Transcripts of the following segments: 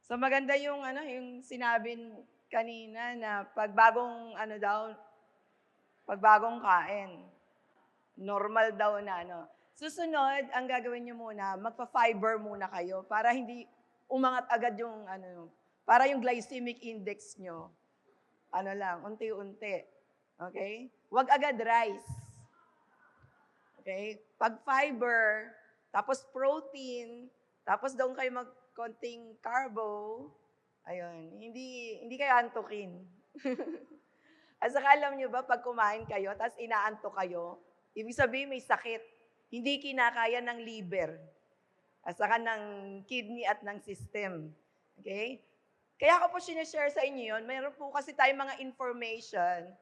So maganda yung yung sinabi kanina na pag bagong kain, normal daw na Susunod, ang gagawin niyo muna, magpa-fiber muna kayo para hindi umangat agad yung para yung glycemic index niyo, lang, unti-unti. Okay? Huwag agad rice. Okay? Pag fiber, tapos protein, tapos doon kayo konting carbo, ayun, hindi kayo antukin. At saka alam nyo ba, pag kumain kayo, tapos inaantok kayo, ibig sabihin may sakit. Hindi kinakaya ng liver, at saka ng kidney at ng system. Okay? Kaya ko po sinishare sa inyo yun, mayroon po kasi tayong mga information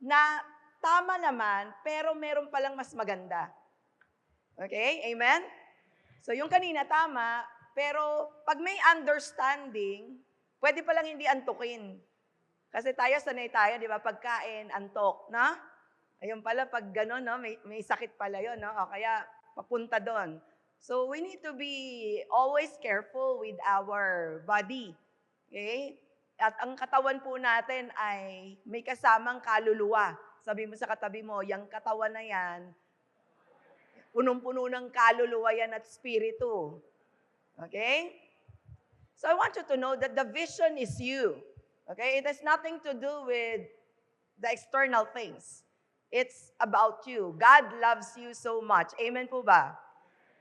na tama naman, pero meron palang mas maganda. Okay? Amen? So yung kanina tama, pero pag may understanding, pwede palang hindi antukin. Kasi tayo, sanay tayo, di ba? Pagkain, antok, no? Ayun pala, pag gano'n, no? May sakit pala yun, no? O kaya, papunta doon. So, we need to be always careful with our body. Okay? At ang katawan po natin ay may kasamang kaluluwa. Sabi mo sa katabi mo, yung katawan na yan, punong-puno ng kaluluwa yan at spiritu. Okay? So I want you to know that the vision is you. Okay? It has nothing to do with the external things. It's about you. God loves you so much. Amen po ba?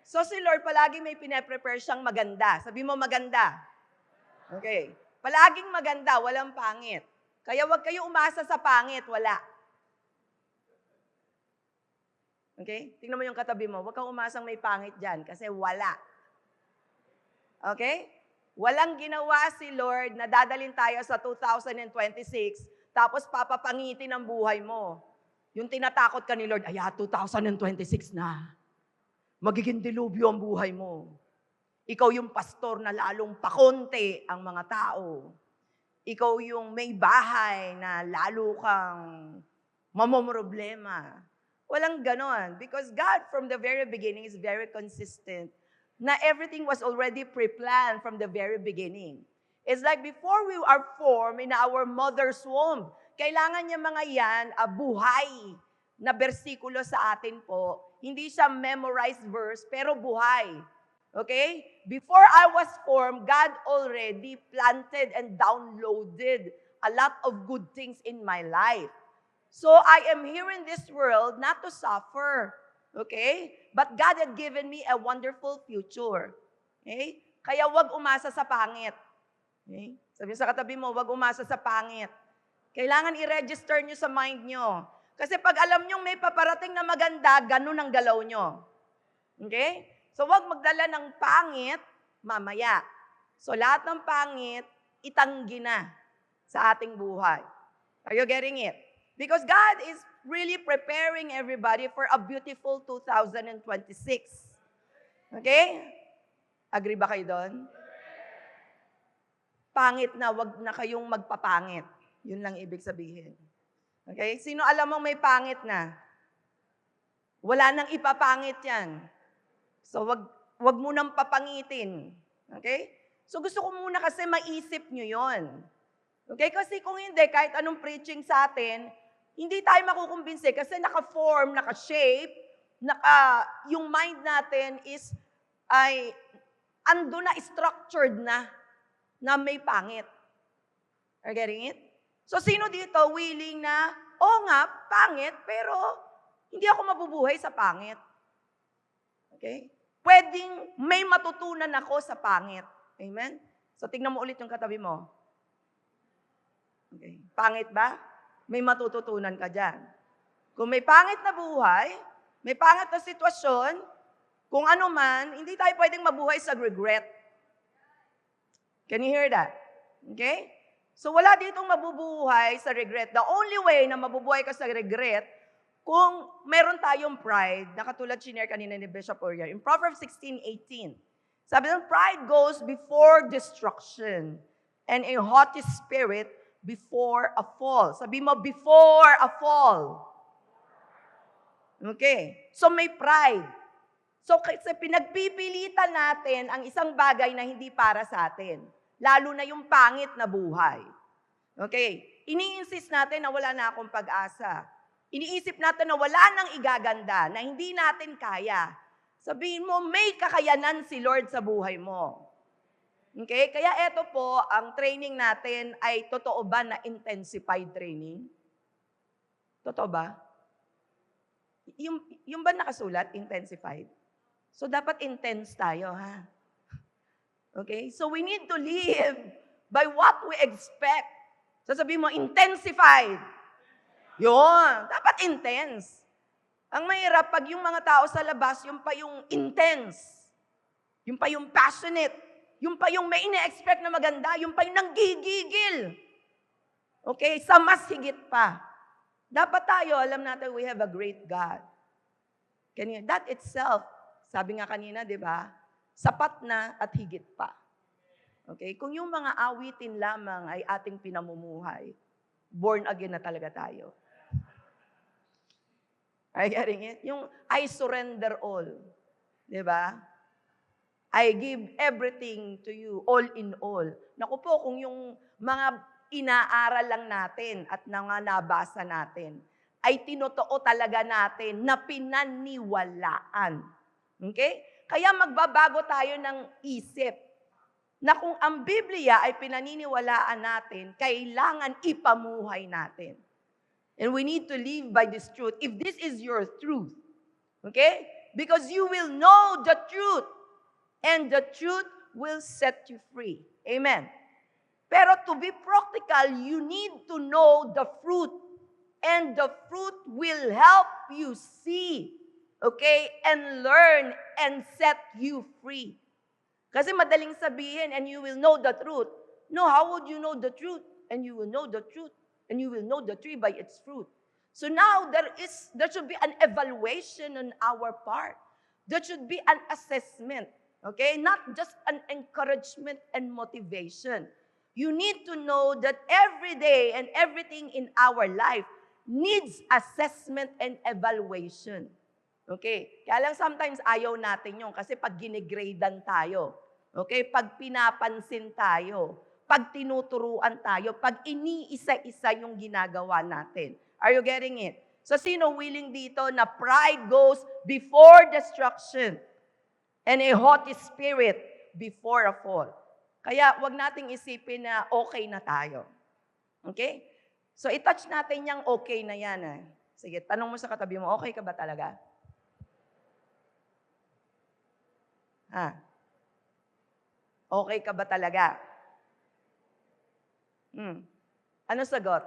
So si Lord palagi may pinaprepare siyang maganda. Sabi mo maganda. Okay. Palaging maganda, walang pangit. Kaya wag kayo umasa sa pangit, wala. Okay? Tingnan mo yung katabi mo, wag kang umasang may pangit dyan kasi wala. Okay? Walang ginawa si Lord na dadalhin tayo sa 2026 tapos papapangitin ang buhay mo. Yung tinatakot ka ni Lord, 2026 na. Magiging dilubyo ang buhay mo. Ikaw yung pastor na lalong pakonte ang mga tao. Ikaw yung may bahay na lalo kang mamomroblema. Walang ganon. Because God from the very beginning is very consistent na everything was already pre-planned from the very beginning. It's like before we are formed in our mother's womb, kailangan niya mga yan, buhay na bersikulo sa atin po. Hindi siya memorized verse, pero buhay. Okay? Before I was formed, God already planted and downloaded a lot of good things in my life. So I am here in this world not to suffer. Okay? But God had given me a wonderful future. Okay? Kaya wag umasa sa pangit. Okay? Sabi sa katabi mo, wag umasa sa pangit. Kailangan i-register nyo sa mind nyo. Kasi pag alam nyo may paparating na maganda, ganun ang galaw nyo. Okay? So wag magdala ng pangit mamaya. So lahat ng pangit, itanggi na sa ating buhay. Are you getting it? Because God is really preparing everybody for a beautiful 2026. Okay? Agree ba kayo doon? Pangit na, wag na kayong magpapangit. Yun lang ibig sabihin. Okay? Sino alam mong may pangit na? Wala nang ipapangit yan. So wag mo nang papangitin. Okay? So gusto ko muna kasi maisip nyo yon. Okay? Kasi kung hindi, kahit anong preaching sa atin, hindi tayo makukumbinse kasi naka-form, naka-shape, yung mind natin ay ando na, structured na may pangit. Are you getting it? So sino dito willing na, nga, pangit, pero hindi ako mabubuhay sa pangit. Okay? Pwedeng may matutunan ako sa pangit. Amen? So tingnan mo ulit yung katabi mo. Okay. Pangit ba? May matututunan ka dyan. Kung may pangit na buhay, may pangit na sitwasyon, kung ano man, hindi tayo pwedeng mabuhay sa regret. Can you hear that? Okay? So wala ditong mabubuhay sa regret. The only way na mabubuhay ka sa regret, kung meron tayong pride, na katulad shinare kanina ni Bishop Oria, in Proverbs 16:18, sabi ng pride goes before destruction, and a haughty spirit before a fall. Sabi mo, before a fall. Okay. So may pride. So kasi pinagpipilitan natin ang isang bagay na hindi para sa atin. Lalo na yung pangit na buhay. Okay? Ini-insist natin na wala na akong pag-asa. Iniisip natin na wala nang igaganda, na hindi natin kaya. Sabihin mo, may kakayanan si Lord sa buhay mo. Okay? Kaya eto po, ang training natin ay totoo ba na intensified training? Totoo ba? Yung ba nakasulat, intensified? So, dapat intense tayo, ha? Okay? So, we need to live by what we expect. So, sabihin mo, intensified. Yun. Dapat intense. Ang mahirap, pag yung mga tao sa labas, yung pa yung intense. Yung pa yung passionate. Yung pa yung may ina-expect na maganda. Yung pa yung nanggigigil. Okay? Sa mas higit pa. Dapat tayo, alam natin, we have a great God. That itself, sabi nga kanina, di ba? Sapat na at higit pa. Okay? Kung yung mga awitin lamang ay ating pinamumuhay, born again na talaga tayo. Are you getting it? Yung I surrender all. Di ba? I give everything to you, all in all. Naku po, kung yung mga inaaral lang natin at nabasa natin, ay tinotoo talaga natin na pinaniwalaan. Okay? Kaya magbabago tayo ng isip na kung ang Biblia ay pinaniniwalaan natin, kailangan ipamuhay natin. And we need to live by this truth. If this is your truth, okay? Because you will know the truth, and the truth will set you free. Amen. Pero to be practical, you need to know the fruit. And the fruit will help you see, okay, and learn and set you free. Kasi madaling sabihin, and you will know the truth. No, how would you know the truth? And you will know the truth. And you will know the tree by its fruit. So now there should be an evaluation on our part. There should be an assessment, okay? Not just an encouragement and motivation. You need to know that every day and everything in our life needs assessment and evaluation. Okay? Kaya lang sometimes ayaw natin yun kasi pag ginigradean tayo, okay? Pag pinapansin tayo, pag tinuturuan tayo, pag iniisa-isa yung ginagawa natin. Are you getting it? So sino willing dito na pride goes before destruction and a haughty spirit before a fall? Kaya wag nating isipin na okay na tayo. Okay? So i-touch natin yung okay na yan. Sige, tanong mo sa katabi mo, okay ka ba talaga? Okay ka ba talaga? Ano sagot?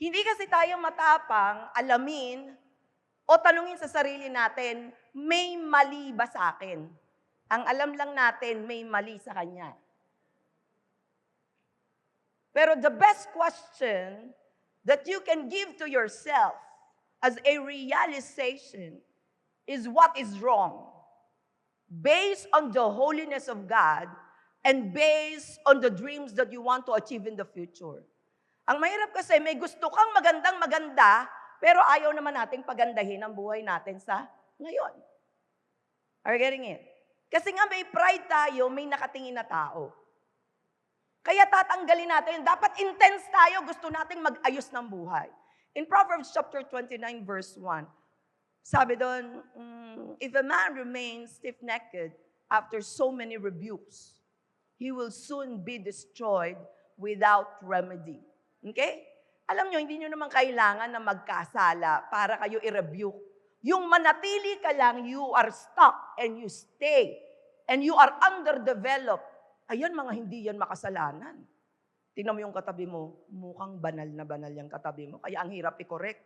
Hindi kasi tayo matapang, alamin, o tanungin sa sarili natin, may mali ba sa akin? Ang alam lang natin, may mali sa kanya. Pero the best question that you can give to yourself as a realization is what is wrong. Based on the holiness of God and based on the dreams that you want to achieve in the future. Ang mahirap kasi may gusto kang magandang-maganda, pero ayaw naman nating pagandahin ang buhay natin sa ngayon. Are you getting it? Kasi nga may pride tayo, may nakatingin na tao. Kaya tatanggalin natin, dapat intense tayo, gusto nating mag-ayos ng buhay. In Proverbs chapter 29 verse 1, sabi doon, if a man remains stiff-necked after so many rebukes, he will soon be destroyed without remedy. Okay? Alam nyo, hindi nyo naman kailangan na magkasala para kayo i-rebuke. Yung manatili ka lang, you are stuck and you stay. And you are underdeveloped. Ayan, mga hindi yan makasalanan. Tingnan mo yung katabi mo, mukhang banal na banal yung katabi mo. Kaya ang hirap i-correct.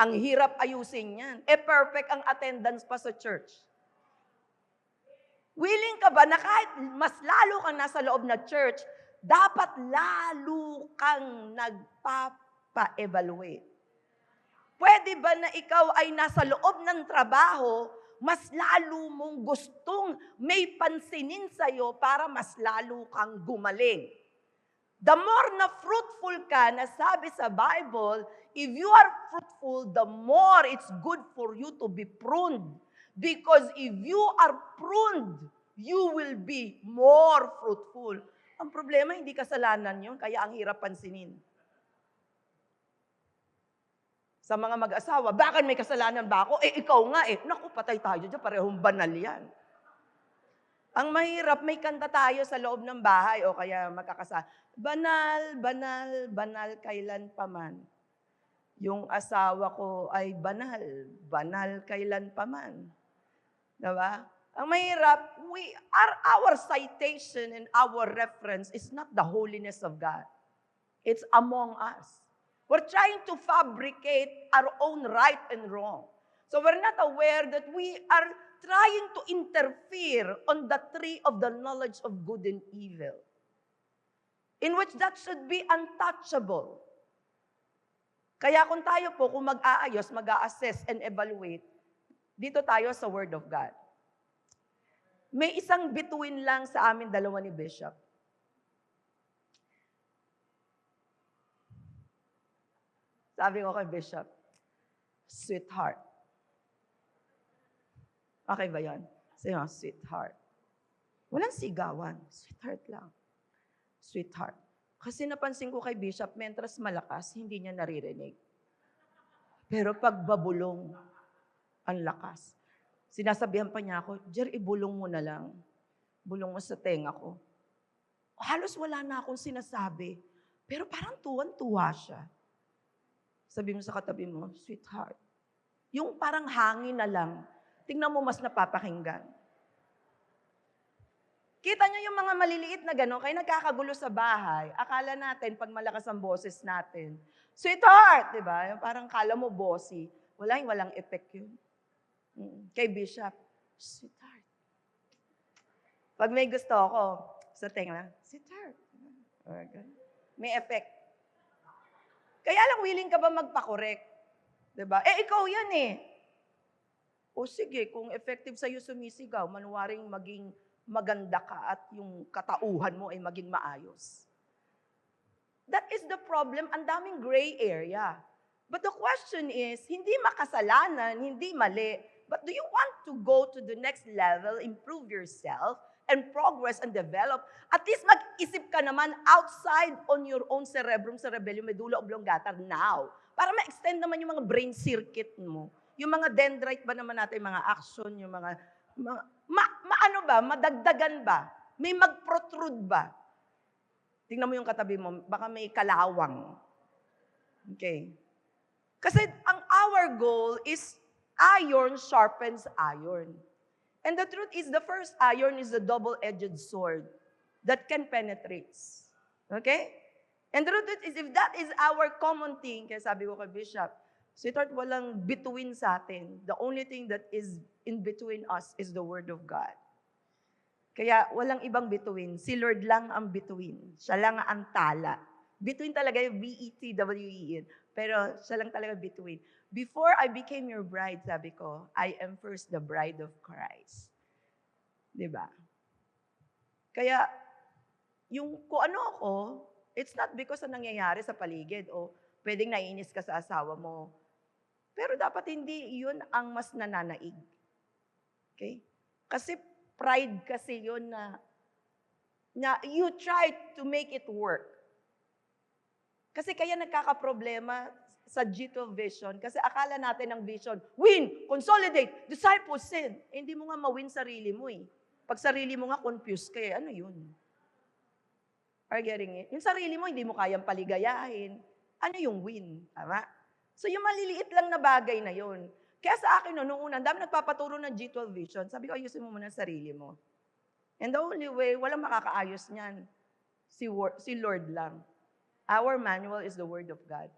Ang hirap ayusin yan. Perfect ang attendance pa sa church. Willing ka ba na kahit mas lalo kang nasa loob na church, dapat lalo kang nagpapa-evaluate? Pwede ba na ikaw ay nasa loob ng trabaho, mas lalo mong gustong may pansinin sa'yo para mas lalo kang gumaling? The more na fruitful ka, na sabi sa Bible, if you are fruitful, the more it's good for you to be pruned. Because if you are pruned, you will be more fruitful. Ang problema, hindi kasalanan yun, kaya ang hirap pansinin. Sa mga mag-asawa, bakit may kasalanan ba ako? Ikaw nga eh. Naku, patay tayo dyan, parehong banal yan. Ang mahirap, may kanta tayo sa loob ng bahay o kaya magkakasama. Banal, banal, banal kailan paman. Yung asawa ko ay banal, banal kailan paman. Diba? Ang mahirap, our citation and our reference is not the holiness of God. It's among us. We're trying to fabricate our own right and wrong. So we're not aware that we are trying to interfere on the tree of the knowledge of good and evil, in which that should be untouchable. Kaya kung tayo po, kung mag-aayos, mag-a-assess and evaluate, dito tayo sa Word of God. May isang bituin lang sa amin dalawa ni Bishop. Sabi ko kay Bishop, sweetheart. Okay ba yan? Sabi ko, sweetheart. Walang sigawan. Sweetheart lang. Sweetheart. Kasi napansin ko kay Bishop, mentras malakas, hindi niya naririnig. Pero pag babulong, ang lakas. Sinasabihan pa niya ako, Jer, ibulong mo na lang. Bulong mo sa tenga ko. Halos wala na akong sinasabi. Pero parang tuwan-tuwa siya. Sabi mo sa katabi mo, sweetheart. Yung parang hangin na lang, tingnan mo mas napapakinggan. Kita niyo yung mga maliliit na gano'n, kaya nagkakagulo sa bahay. Akala natin, pag malakas ang boses natin, sweetheart, di ba? Yung parang kala mo bossy. Walang effect yun. Kay Bishop, sweetheart. Pag may gusto ako, sa tenga, sweetheart. May effect. Kaya lang, willing ka ba magpakorek? Diba? Ikaw yan eh. O sige, kung effective sa'yo sumisigaw, manuwaring maging maganda ka at yung katauhan mo ay maging maayos. That is the problem. Ang daming gray area. But the question is, hindi makasalanan, hindi mali, but do you want to go to the next level, improve yourself, and progress and develop? At least mag-isip ka naman outside on your own cerebellum, medulla oblongata now. Para ma-extend naman yung mga brain circuit mo. Yung mga dendrite ba naman natin, mga action, yung mga ano ba, madagdagan ba? May mag-protrude ba? Tingnan mo yung katabi mo, baka may kalawang. Okay. Kasi our goal is iron sharpens iron. And the truth is, the first iron is a double-edged sword that can penetrate. Okay? And the truth is, if that is our common thing, kaya sabi ko kay Bishop, sweetheart, walang between sa atin. The only thing that is in between us is the Word of God. Kaya walang ibang between. Si Lord lang ang between. Siya lang ang tala. Between talaga yung B-E-T-W-E-N. Pero siya lang talaga between. Before I became your bride, sabi ko, I am first the bride of Christ. Diba? Kaya, yung kung ano ako, it's not because na nangyayari sa paligid o pwedeng naiinis ka sa asawa mo. Pero dapat hindi yun ang mas nananaig. Okay? Kasi pride kasi yun na you try to make it work. Kasi kaya nagkakaproblema sa G12 vision kasi akala natin ang vision, win, consolidate, disciple, sin. Hindi mo nga ma-win sarili mo eh. Pag sarili mo nga confused ka, ano yun? Are you getting it? Yung sarili mo, hindi mo kayang paligayahin. Ano yung win? Tama? So yung maliliit lang na bagay na yun. Kaya sa akin, noong una, dami nagpapaturo ng G12 vision. Sabi ko, ayusin mo muna sarili mo. And the only way, walang makakaayos niyan. Si Lord lang. Our manual is the Word of God.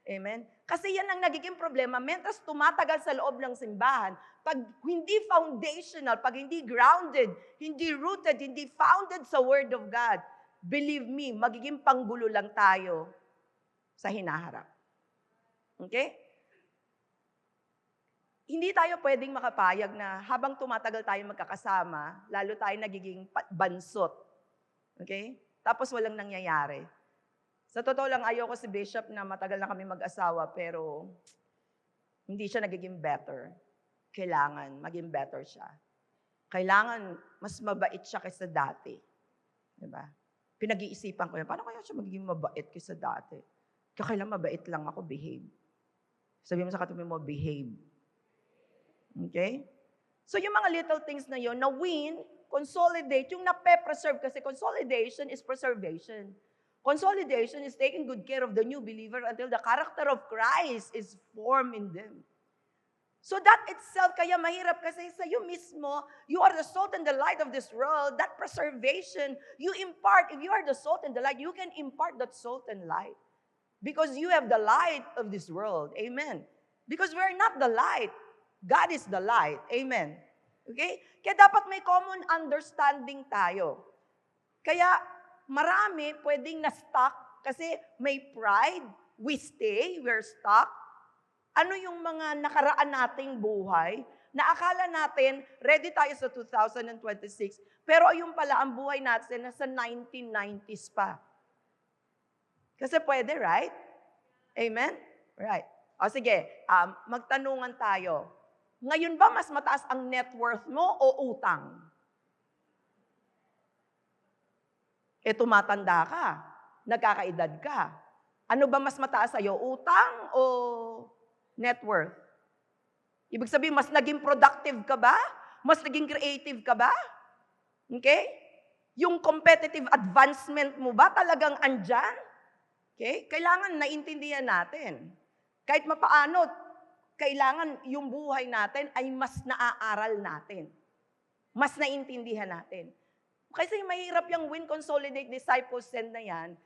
Amen? Kasi yan ang nagiging problema. Mentras tumatagal sa loob ng simbahan, pag hindi foundational, pag hindi grounded, hindi rooted, hindi founded sa Word of God, believe me, magiging panggulo lang tayo sa hinaharap. Okay? Hindi tayo pwedeng makapayag na habang tumatagal tayo magkakasama, lalo tayo nagiging bansot. Okay? Tapos walang nangyayari. Sa totoo lang, ayoko si Bishop na matagal na kami mag-asawa, pero hindi siya nagiging better. Kailangan maging better siya. kailangan mas mabait siya kaysa dati. Diba? Pinag-iisipan ko yan, paano kaya siya magiging mabait kaysa dati? Kaya kailangan mabait lang ako, behave. Sabi mo sa katabi mo, behave. Okay? So yung mga little things na yun, na win, consolidate, yung nape-preserve, kasi consolidation is preservation. Consolidation is taking good care of the new believer until the character of Christ is formed in them. So that itself, kaya mahirap kasi sa iyo mismo, you are the salt and the light of this world. That preservation, you impart, if you are the salt and the light, you can impart that salt and light. Because you have the light of this world. Amen. Because we're not the light. God is the light. Amen. Okay? Kaya dapat may common understanding tayo. Kaya marami pwedeng na-stuck kasi may pride. We stay, we're stuck. Ano yung mga nakaraan nating buhay na akala natin ready tayo sa 2026, pero yung pala ang buhay natin nasa 1990s pa. Kasi pwede, right? Amen? Right. O sige, magtanungan tayo. Ngayon ba mas mataas ang net worth mo o utang? Tumatanda ka, nagkakaedad ka. Ano ba mas mataas sa'yo, utang o net worth? Ibig sabihin, mas naging productive ka ba? Mas naging creative ka ba? Okay? Yung competitive advancement mo ba talagang andyan? Okay? Kailangan naintindihan natin. Kahit mapaano, kailangan yung buhay natin ay mas naaaral natin. Mas naintindihan natin. Kasi mahirap yung win, consolidate, disciple, send na yan.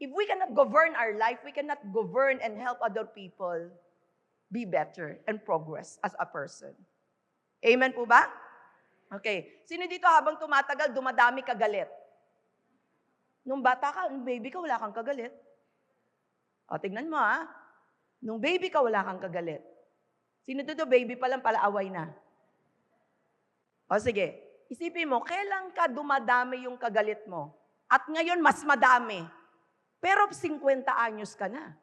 If we cannot govern our life, we cannot govern and help other people be better and progress as a person. Amen po ba? Okay. Sino dito habang tumatagal, dumadami kagalit? Nung bata ka, nung baby ka, wala kang kagalit. O, tignan mo Nung baby ka, wala kang kagalit. Sino dito, baby pa lang pala, away na? O sige, isipin mo, kailan ka dumadami yung kagalit mo? At ngayon, mas madami. Pero 50 anyos ka na.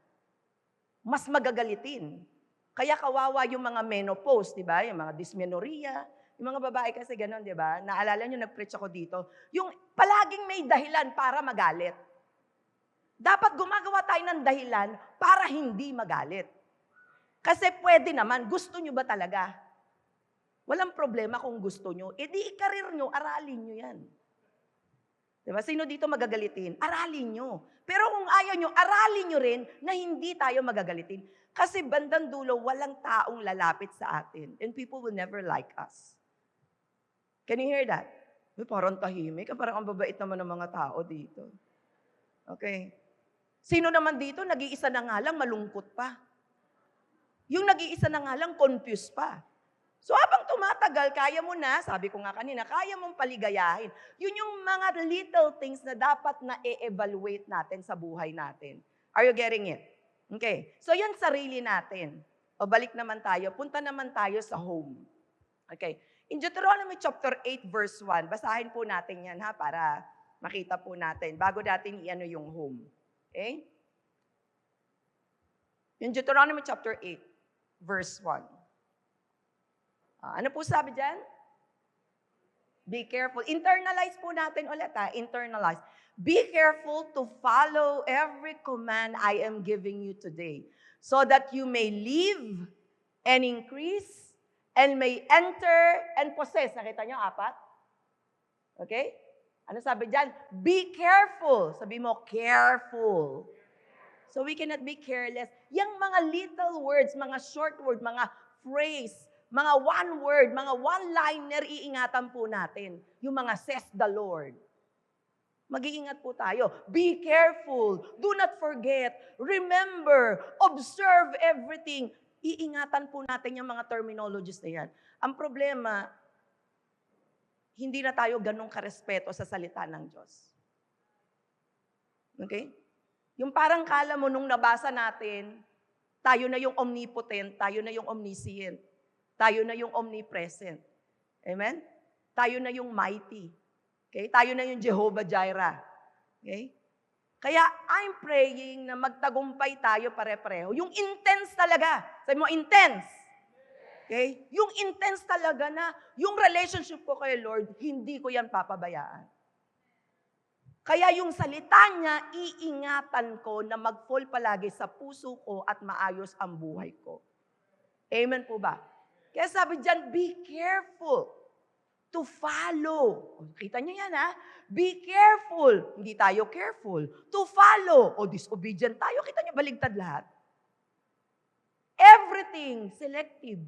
Mas magagalitin. Kaya kawawa yung mga menopause, di ba? Yung mga dysmenorrhea. Yung mga babae kasi ganun, di ba? Naalala nyo, nag-preach ako dito. Yung palaging may dahilan para magalit. Dapat gumagawa tayo ng dahilan para hindi magalit. Kasi pwede naman, gusto nyo ba talaga? Walang problema kung gusto nyo. Di i-career nyo, aralin nyo yan. Diba? Sino dito magagalitin? Aralin nyo. Pero kung ayaw nyo, aralin nyo rin na hindi tayo magagalitin. Kasi bandang dulo, walang taong lalapit sa atin. And people will never like us. Can you hear that? Parang tahimik. Parang ang babait naman ng mga tao dito. Okay. Sino naman dito, nag-iisa na nga lang, malungkot pa. Yung nag-iisa na nga lang, confused pa. So habang tumatagal, kaya mo na, sabi ko nga kanina, kaya mong paligayahin. Yun yung mga little things na dapat na i-evaluate natin sa buhay natin. Are you getting it? Okay. So yan sarili natin. O balik naman tayo, punta naman tayo sa home. Okay. In Deuteronomy chapter 8 verse 1, basahin po natin yan para makita po natin, bago natin i-ano yung home. Okay? In Deuteronomy chapter 8 verse 1. Ano po sabi dyan? Be careful. Internalize po natin ulit internalize. Be careful to follow every command I am giving you today, so that you may live and increase and may enter and possess. Nakita nyo, 4? Okay? Ano sabi dyan? Be careful. Sabi mo, careful. So we cannot be careless. Yang mga little words, mga short word, mga phrase, mga one word, mga one-liner, iingatan po natin. Yung mga says the Lord. Mag-iingat po tayo. Be careful. Do not forget. Remember. Observe everything. Iingatan po natin yung mga terminologies na yan. Ang problema, hindi na tayo ganong karespeto sa salita ng Diyos. Okay? Yung parang kala mo nung nabasa natin, tayo na yung omnipotent, tayo na yung omniscient. Tayo na yung omnipresent. Amen? Tayo na yung mighty. Okay? Tayo na yung Jehovah Jireh. Okay? Kaya I'm praying na magtagumpay tayo pare-pareho. Yung intense talaga. Sabi mo, intense. Okay? Yung intense talaga na, yung relationship ko kay Lord, hindi ko yan papabayaan. Kaya yung salita niya, iingatan ko na mag-fall palagi sa puso ko at maayos ang buhay ko. Amen po ba? Kaya sabi dyan, be careful to follow. Kita niyo yan, ha? Be careful. Hindi tayo careful. To follow. O disobedient tayo. Kita niyo, baligtad lahat. Everything selective.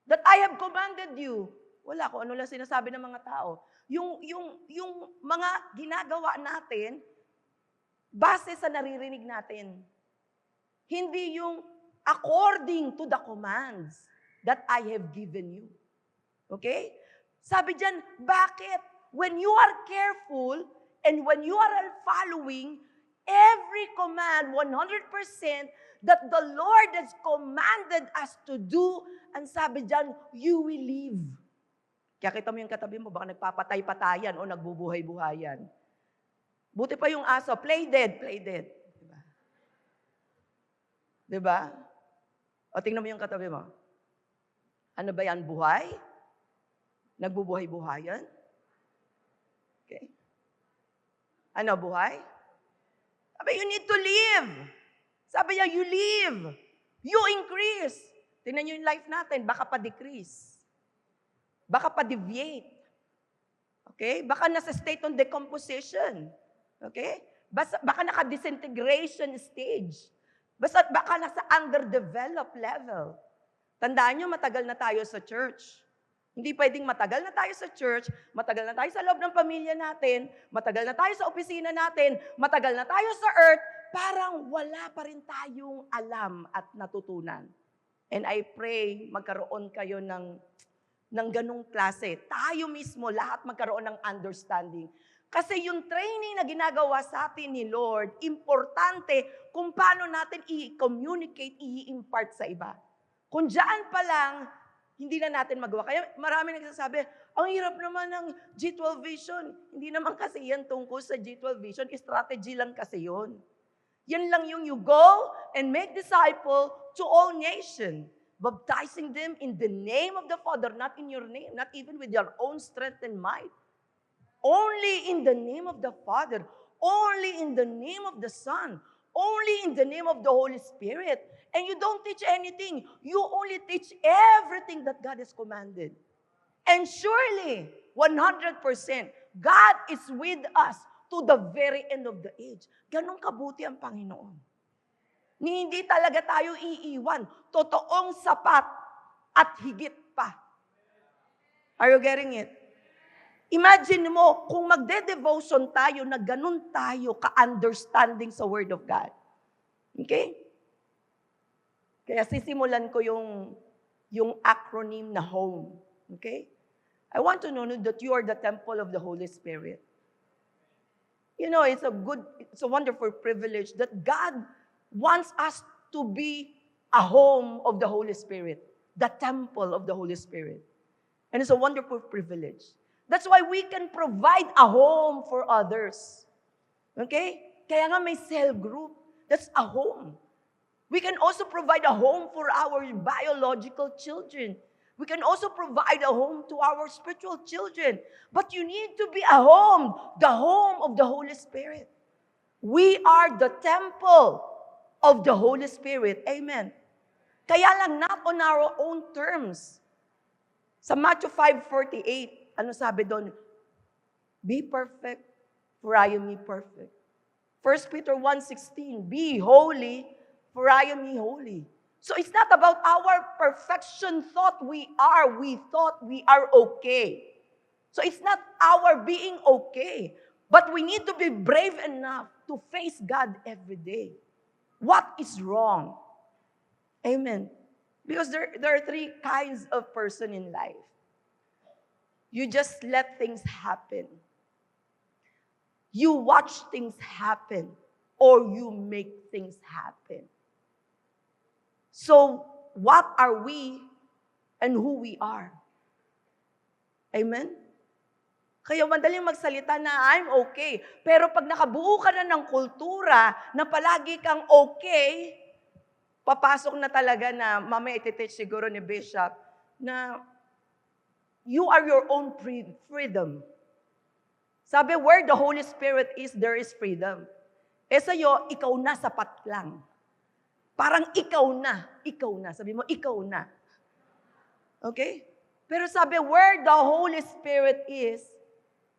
That I have commanded you. Wala ko, ano lang sinasabi ng mga tao. Yung mga ginagawa natin, base sa naririnig natin. Hindi yung according to the commands that I have given you. Okay? Sabi dyan, bakit? When you are careful and when you are following every command 100% that the Lord has commanded us to do, ang sabi dyan, you will live. Kaya kita mo yung katabi mo, baka nagpapatay-patayan o nagbubuhay-buhayan. Buti pa yung aso, play dead, play dead. Diba? Diba? O tingnan mo yung katabi mo. Ano ba yan, buhay? Nagbubuhay-buhayan? Okay. Ano, buhay? Sabi, you need to live. Sabi niya, you live. You increase. Tingnan niyo yung life natin, baka pa-decrease. Baka pa-deviate. Okay? Baka nasa state of decomposition. Okay? Baka naka-disintegration stage. Baka nasa underdeveloped level. Tandaan niyo, matagal na tayo sa church. Hindi pwedeng matagal na tayo sa church, matagal na tayo sa loob ng pamilya natin, matagal na tayo sa opisina natin, matagal na tayo sa earth, parang wala pa rin tayong alam at natutunan. And I pray magkaroon kayo ng ganung klase. Tayo mismo, lahat magkaroon ng understanding. Kasi yung training na ginagawa sa atin ni Lord, importante kung paano natin i-communicate, i-impart sa iba. Kung dyan pa lang, hindi na natin magawa. Kaya marami nagsasabi, ang hirap naman ng G12 Vision. Hindi naman kasi yan tungkol sa G12 Vision. Strategy lang kasi yun. Yan lang yung you go and make disciple to all nations, baptizing them in the name of the Father, not in your name, not even with your own strength and might. Only in the name of the Father, only in the name of the Son, only in the name of the Holy Spirit. And you don't teach anything. You only teach everything that God has commanded. And surely, 100%, God is with us to the very end of the age. Ganun kabuti ang Panginoon. Ni hindi talaga tayo iiwan. Totoong sapat at higit pa. Are you getting it? Imagine mo, kung magde-devotion tayo na ganun tayo ka-understanding sa Word of God. Okay? Kaya sisimulan ko yung acronym na HOME. Okay? I want to know that you are the temple of the Holy Spirit. You know, it's a wonderful privilege that God wants us to be a home of the Holy Spirit, the temple of the Holy Spirit. And it's a wonderful privilege. That's why we can provide a home for others. Okay? Kaya nga may cell group. That's a home. We can also provide a home for our biological children. We can also provide a home to our spiritual children. But you need to be a home, the home of the Holy Spirit. We are the temple of the Holy Spirit. Amen. Kaya lang, not on our own terms. Sa Matthew 5:48, ano sabi doon? Be perfect, for I am perfect. 1 Peter 1:16, be holy, for I am holy. So it's not about our perfection thought we thought we are okay. So it's not our being okay. But we need to be brave enough to face God every day. What is wrong? Amen. Because there are three kinds of person in life. You just let things happen. You watch things happen, or you make things happen. So, what are we and who we are? Amen? Kaya madaling magsalita na I'm okay. Pero pag nakabuo ka na ng kultura na palagi kang okay, papasok na talaga na mamaya iti-teach siguro ni Bishop na you are your own freedom. Sabi, where the Holy Spirit is, there is freedom. Sa'yo, ikaw na, sapat lang. Parang ikaw na. Sabi mo, ikaw na. Okay? Pero sabi, where the Holy Spirit is,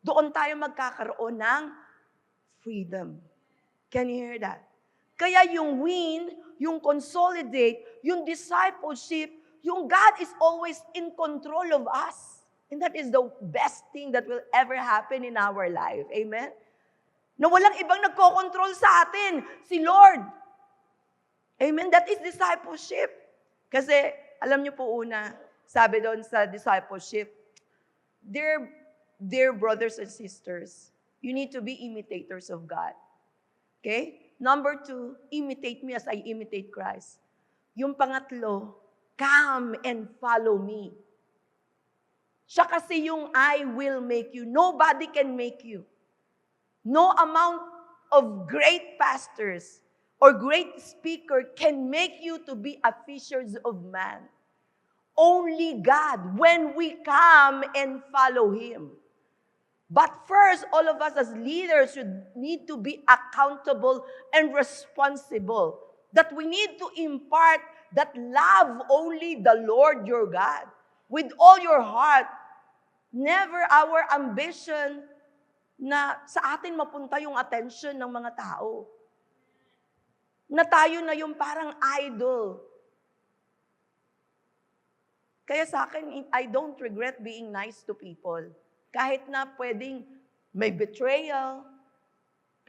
doon tayo magkakaroon ng freedom. Can you hear that? Kaya yung win, yung consolidate, yung discipleship, yung God is always in control of us. And that is the best thing that will ever happen in our life. Amen? Na walang ibang nagko-control sa atin, si Lord. Amen? That is discipleship. Kasi, alam niyo po una, sabi doon sa discipleship, dear brothers and sisters, you need to be imitators of God. Okay? Number 2, imitate me as I imitate Christ. Yung pangatlo, come and follow me. Siya kasi yung I will make you. Nobody can make you. No amount of great pastors or great speaker can make you to be a fishers of man. Only God, when we come and follow Him. But first, all of us as leaders should need to be accountable and responsible. That we need to impart that love only the Lord your God. With all your heart. Never our ambition na sa atin mapunta yung attention ng mga tao. Na tayo na yung parang idol. Kaya sa akin, I don't regret being nice to people. Kahit na pwedeng may betrayal,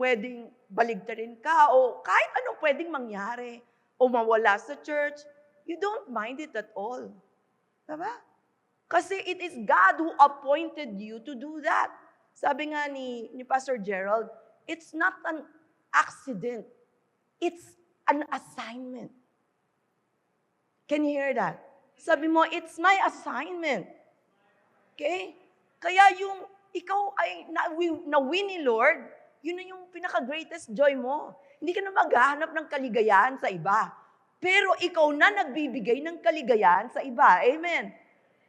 pwedeng baligtarin ka, o kahit anong pwedeng mangyari, o mawala sa church, you don't mind it at all. Diba? Kasi it is God who appointed you to do that. Sabi nga ni Pastor Gerald, it's not an accident. It's an assignment. Can you hear that? Sabi mo, it's my assignment. Okay? Kaya yung ikaw ay na-win ni Lord, yun na yung pinaka-greatest joy mo. Hindi ka na maghahanap ng kaligayahan sa iba. Pero ikaw na nagbibigay ng kaligayahan sa iba. Amen?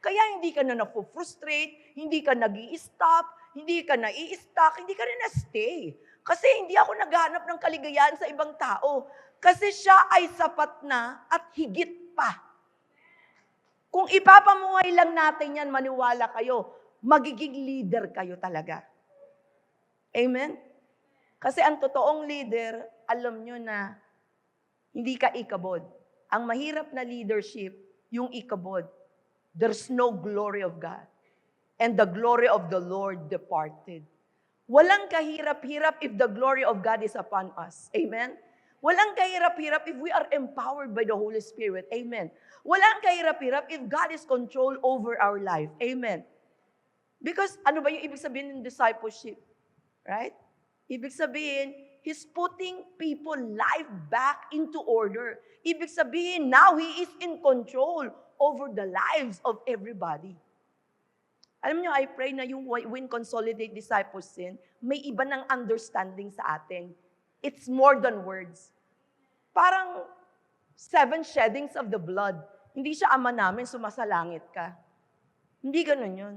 Kaya hindi ka na na-frustrate, hindi ka nag-i-stop, hindi ka na-i-stuck, hindi ka na na-stay. Kasi hindi ako naghahanap ng kaligayahan sa ibang tao. Kasi siya ay sapat na at higit pa. Kung ipapamuhay lang natin yan, maniwala kayo, magiging leader kayo talaga. Amen? Kasi ang totoong leader, alam nyo na hindi ka ikabod. Ang mahirap na leadership, yung ikabod. There's no glory of God. And the glory of the Lord departed. Walang kahirap-hirap if the glory of God is upon us. Amen? Walang kahirap-hirap if we are empowered by the Holy Spirit. Amen? Walang kahirap-hirap if God is control over our life. Amen? Because ano ba yung ibig sabihin ng discipleship? Right? Ibig sabihin, He's putting people life back into order. Ibig sabihin, now He is in control over the lives of everybody. Alam niyo, I pray na yung when Consolidate Disciples sin, may iba ng understanding sa atin. It's more than words. Parang 7 sheddings of the blood. Hindi siya ama namin, sumasalangit ka. Hindi ganun yun.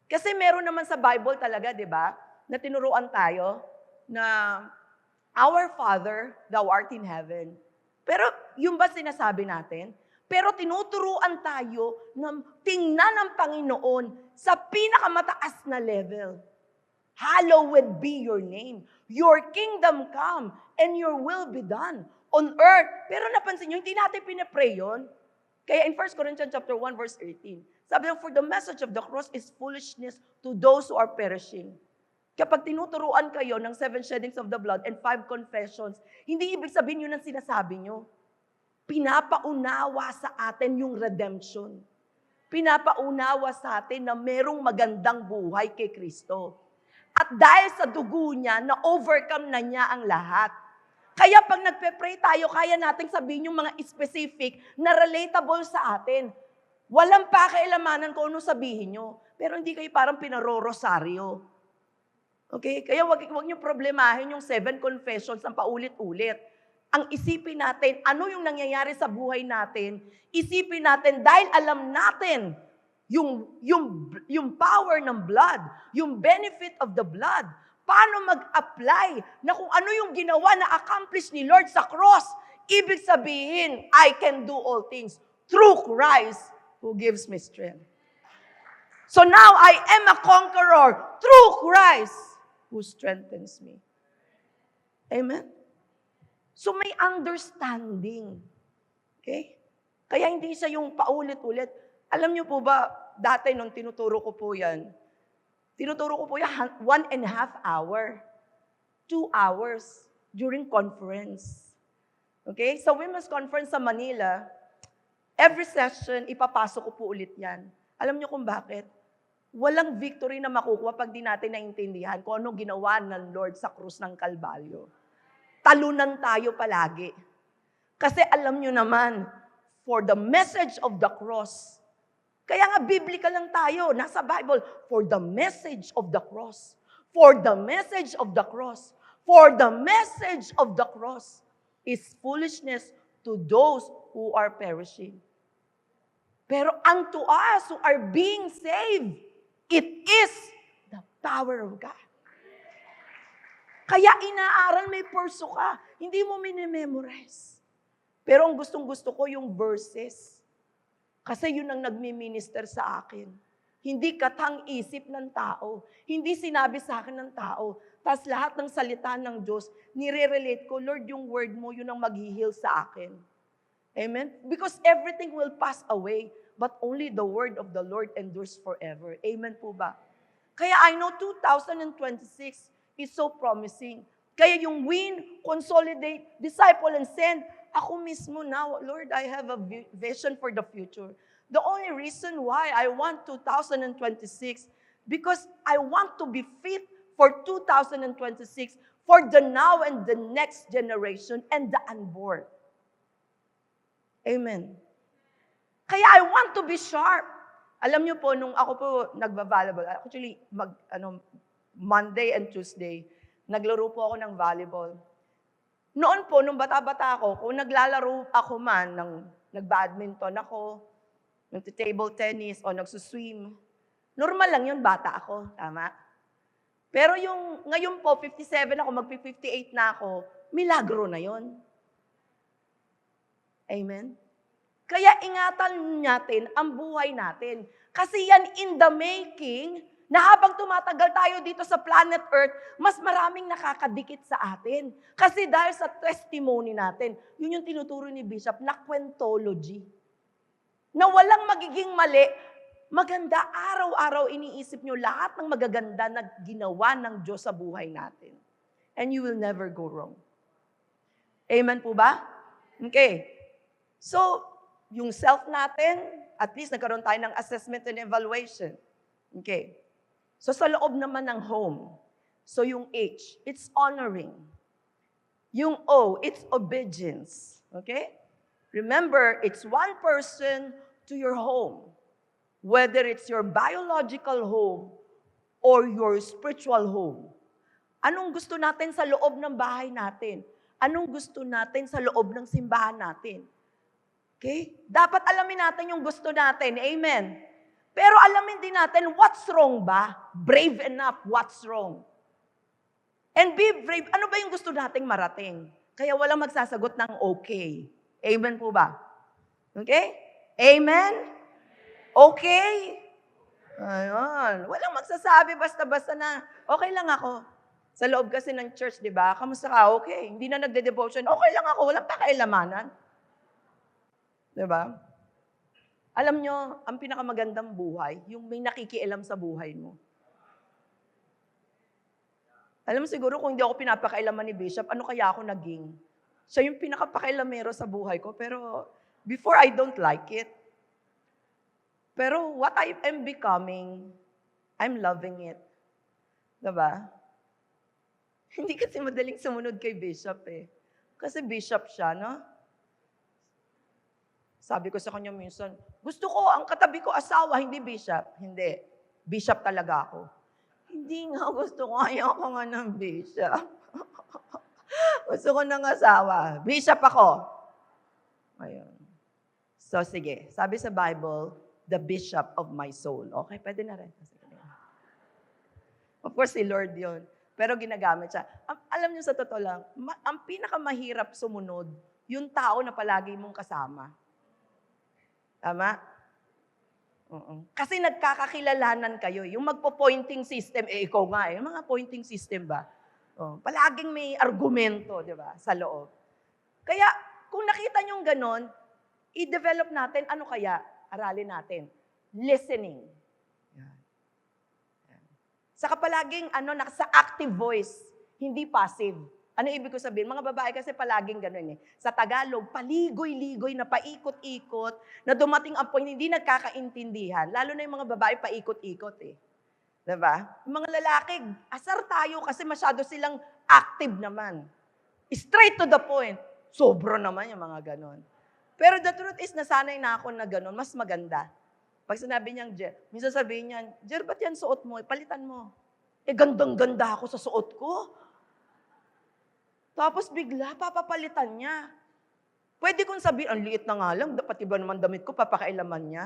Kasi meron naman sa Bible talaga, di ba, na tinuruan tayo na Our Father, thou art in heaven. Pero yung ba sinasabi natin? Pero tinuturuan tayo na tingnan ng Panginoon sa pinakamataas na level. Hallowed be your name. Your kingdom come and your will be done on earth. Pero napansin nyo, hindi natin pinapray yun. Kaya in 1 Corinthians chapter 1 verse 18, sabi lang, for the message of the cross is foolishness to those who are perishing. Kapag tinuturuan kayo ng 7 sheddings of the blood and 5 confessions, hindi ibig sabihin yun ang sinasabi nyo. Pinapaunawa sa atin yung redemption. Pinapaunawa sa atin na merong magandang buhay kay Kristo. At dahil sa dugo niya, na-overcome na niya ang lahat. Kaya pag nagpe-pray tayo, kaya nating sabihin yung mga specific na relatable sa atin. Walang pakialamanan kung ano sabihin nyo. Pero hindi kayo parang pinarorosaryo. Okay? Kaya wag niyo problemahin yung 7 confessions ang paulit-ulit. ang isipin natin, ano yung nangyayari sa buhay natin, isipin natin dahil alam natin yung power ng blood, yung benefit of the blood, paano mag-apply na kung ano yung ginawa na accomplish ni Lord sa cross, ibig sabihin, I can do all things through Christ who gives me strength. So now I am a conqueror through Christ who strengthens me. Amen? So may understanding. Okay? Kaya hindi siya yung paulit-ulit. Alam niyo po ba, dati nung tinuturo ko po yan 1.5 hour, 2 hours during conference. Okay? Sa Women's Conference sa Manila, every session, ipapasok ko po ulit yan. Alam niyo kung bakit? Walang victory na makukuha pag di natin naintindihan kung anong ginawa ng Lord sa krus ng Kalbaryo. Talunan tayo palagi. Kasi alam nyo naman, for the message of the cross, kaya nga biblical lang tayo, nasa Bible, for the message of the cross, for the message of the cross, for the message of the cross is foolishness to those who are perishing. Pero unto us who are being saved, it is the power of God. Kaya inaaral, may perso ka. Hindi mo minimemorize. Pero ang gustong-gusto ko yung verses. Kasi yun ang nagmi-minister sa akin. Hindi katang-isip ng tao. Hindi sinabi sa akin ng tao. Tapos lahat ng salita ng Diyos, nire-relate ko, Lord, yung word mo, yun ang mag-heal sa akin. Amen? Because everything will pass away, but only the word of the Lord endures forever. Amen po ba? Kaya I know 2026, is so promising. Kaya yung win, consolidate, disciple, and send, ako mismo now, Lord, I have a vision for the future. The only reason why I want 2026, because I want to be fit for 2026, for the now and the next generation and the unborn. Amen. Kaya I want to be sharp. Alam niyo po, nung ako po nagba-volleyball, actually, Monday and Tuesday, naglaro po ako ng volleyball. Noon po, nung bata-bata ako, kung naglalaro ako man, nag-badminton ako, nag-table tennis, o nagsuswim, normal lang yun, bata ako, tama? Pero ngayon po, 57 ako, mag-58 na ako, milagro na yun. Amen? Kaya ingatan natin ang buhay natin. Kasi yan in the making, na habang tumatagal tayo dito sa planet Earth, mas maraming nakakadikit sa atin. Kasi dahil sa testimony natin, yun yung tinuturo ni Bishop na kwentology. Na walang magiging mali, maganda araw-araw iniisip nyo lahat ng magaganda na ginawa ng Diyos sa buhay natin. And you will never go wrong. Amen po ba? Okay. So, yung self natin, at least nagkaroon tayo ng assessment and evaluation. Okay. So sa loob naman ng home, so yung H, it's honoring. Yung O, it's obedience. Okay? Remember, it's one person to your home. Whether it's your biological home or your spiritual home. Anong gusto natin sa loob ng bahay natin? Anong gusto natin sa loob ng simbahan natin? Okay? Dapat alamin natin yung gusto natin. Amen? Pero alamin din natin, what's wrong ba? Brave enough, what's wrong? And be brave. Ano ba yung gusto nating marating? Kaya walang magsasagot ng okay. Amen po ba? Okay? Amen? Okay? Ayun. Walang magsasabi basta-basta na, okay lang ako. Sa loob kasi ng church, di ba? Kamusta ka? Okay. Hindi na nagde-devotion. Okay lang ako. Walang pakialamanan. Di ba? Alam nyo, ang pinakamagandang buhay, yung may nakikialam sa buhay mo. Alam mo siguro kung hindi ako pinapakailaman ni Bishop, ano kaya ako naging? Siya yung pinakapakailamero sa buhay ko, pero before I don't like it. Pero what I am becoming, I'm loving it. Diba? Hindi kasi madaling sumunod kay Bishop eh. Kasi Bishop siya, no? Sabi ko sa kanya minsan, gusto ko, ang katabi ko asawa, hindi Bishop. Hindi. Bishop talaga ako. Hindi nga gusto ko, ayaw ko nga ng Bishop. Gusto ko ng asawa. Bishop ako. Ayun. So, sige. Sabi sa Bible, the bishop of my soul. Okay, pwede na rin. Of course, si Lord yon. Pero ginagamit siya. Alam niyo sa totoo lang, ang pinakamahirap sumunod, yung tao na palagi mong kasama. Tama? Kasi nagkakakilalanan kayo. Yung magpo-pointing system, ikaw nga yung mga pointing system ba? Palaging may argumento, di ba, sa loob. Kaya, kung nakita niyong ganon, i-develop natin, ano kaya? Aralin natin. Listening. Yan. Saka palaging, nasa active voice, hindi passive. Ano ibig ko sabihin? Mga babae kasi palaging gano'n eh. Sa Tagalog, paligoy-ligoy na paikot-ikot, na dumating ang point, hindi nagkakaintindihan. Lalo na yung mga babae, paikot-ikot eh. Diba? Yung mga lalaki, asar tayo kasi masyado silang active naman. Straight to the point. Sobro naman yung mga gano'n. Pero the truth is, nasanay na ako na gano'n, mas maganda. Pag sinabi niyang, Jer, minsan sabihin niyan, Jer, ba't yan suot mo? Palitan mo. Gandang-ganda ako sa suot ko. Tapos bigla, papapalitan niya. Pwede kong sabihin, ang liit na nga lang, dapat iba naman damit ko, papakailaman niya.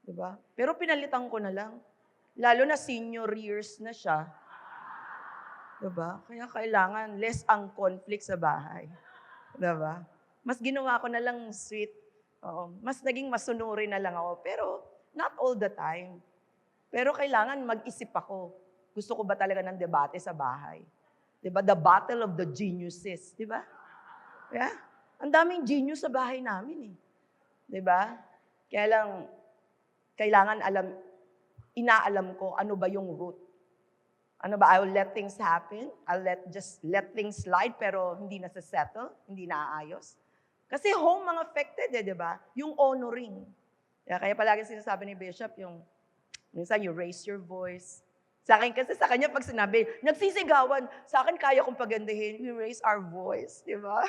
Diba? Pero pinalitan ko na lang. Lalo na senior years na siya. Diba? Kaya kailangan less ang conflict sa bahay. Diba? Mas ginawa ko na lang sweet. Mas naging masunuri na lang ako. Pero not all the time. Pero kailangan mag-isip ako. Gusto ko ba talaga ng debate sa bahay? Diba? The battle of the geniuses. Diba? Yeah? Ang daming genius sa bahay namin eh. Diba? Kaya lang, kailangan inaalam ko ano ba yung root. Ano ba, I'll let things happen. Just let things slide, pero hindi na settle, hindi na aayos. Kasi home mga affected eh, di ba? Yung honoring. Kaya palagi sinasabi ni Bishop, yung, minsan you raise your voice. Sa akin kasi, sa kanya pag sinabi, nagsisigawan, sa akin kaya kong pagandahin, we raise our voice, di ba?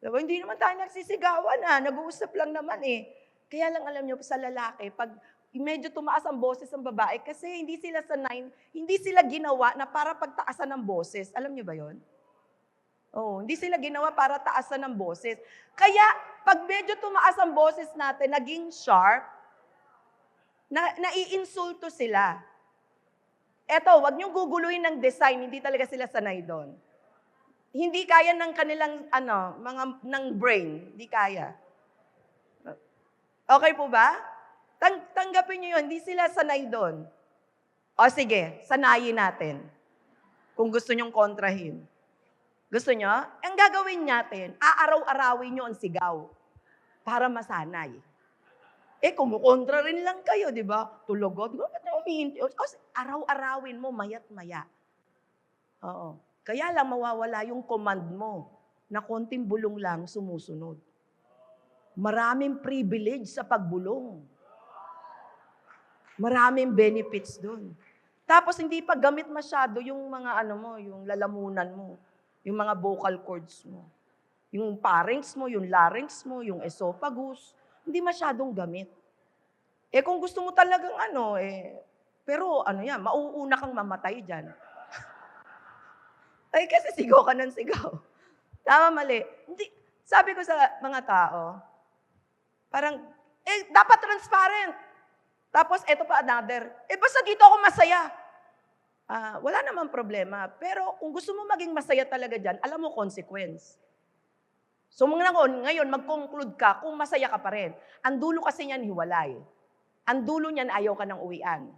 Diba? Hindi naman tayo nagsisigawan nag-uusap lang naman eh. Kaya lang alam nyo, sa lalaki, pag medyo tumaas ang boses ng babae kasi hindi sila sanay, hindi sila ginawa na para pagtaasan ng boses. Alam niyo ba yon? Hindi sila ginawa para taasan ng boses. Kaya, pag medyo tumaas ang boses natin, naging sharp, naiinsulto sila. Eto, wag niyong guguluhin ng design, hindi talaga sila sanay doon. Hindi kaya ng kanilang, ng brain, hindi kaya. Okay po ba? Tanggapin niyo yun, hindi sila sanay doon. O sige, sanayin natin. Kung gusto nyong kontrahin. Gusto nyo? Ang gagawin natin, aaraw-arawin nyo ang sigaw para masanay. Kumukontra rin lang kayo, di ba? Tulogod. Araw-arawin mo, mayat-maya. Oo. Kaya lang mawawala yung command mo na konting bulong lang sumusunod. Maraming privilege sa pagbulong. Maraming benefits doon. Tapos hindi pa gamit masyado yung mga yung lalamunan mo, yung mga vocal cords mo. Yung pharynx mo, yung larynx mo, yung esophagus, hindi masyadong gamit. Kung gusto mo talagang pero mauuna kang mamatay diyan. Kasi sigaw ka ng sigaw. Tama, mali. Hindi, sabi ko sa mga tao, parang, dapat transparent. Tapos, eto pa another. Basta dito ako masaya. Wala namang problema. Pero kung gusto mo maging masaya talaga dyan, alam mo consequence. So, ngayon, mag-conclude ka kung masaya ka pa rin. Ang dulo kasi niyan, hiwalay. Ang dulo niyan, ayaw ka ng uwian.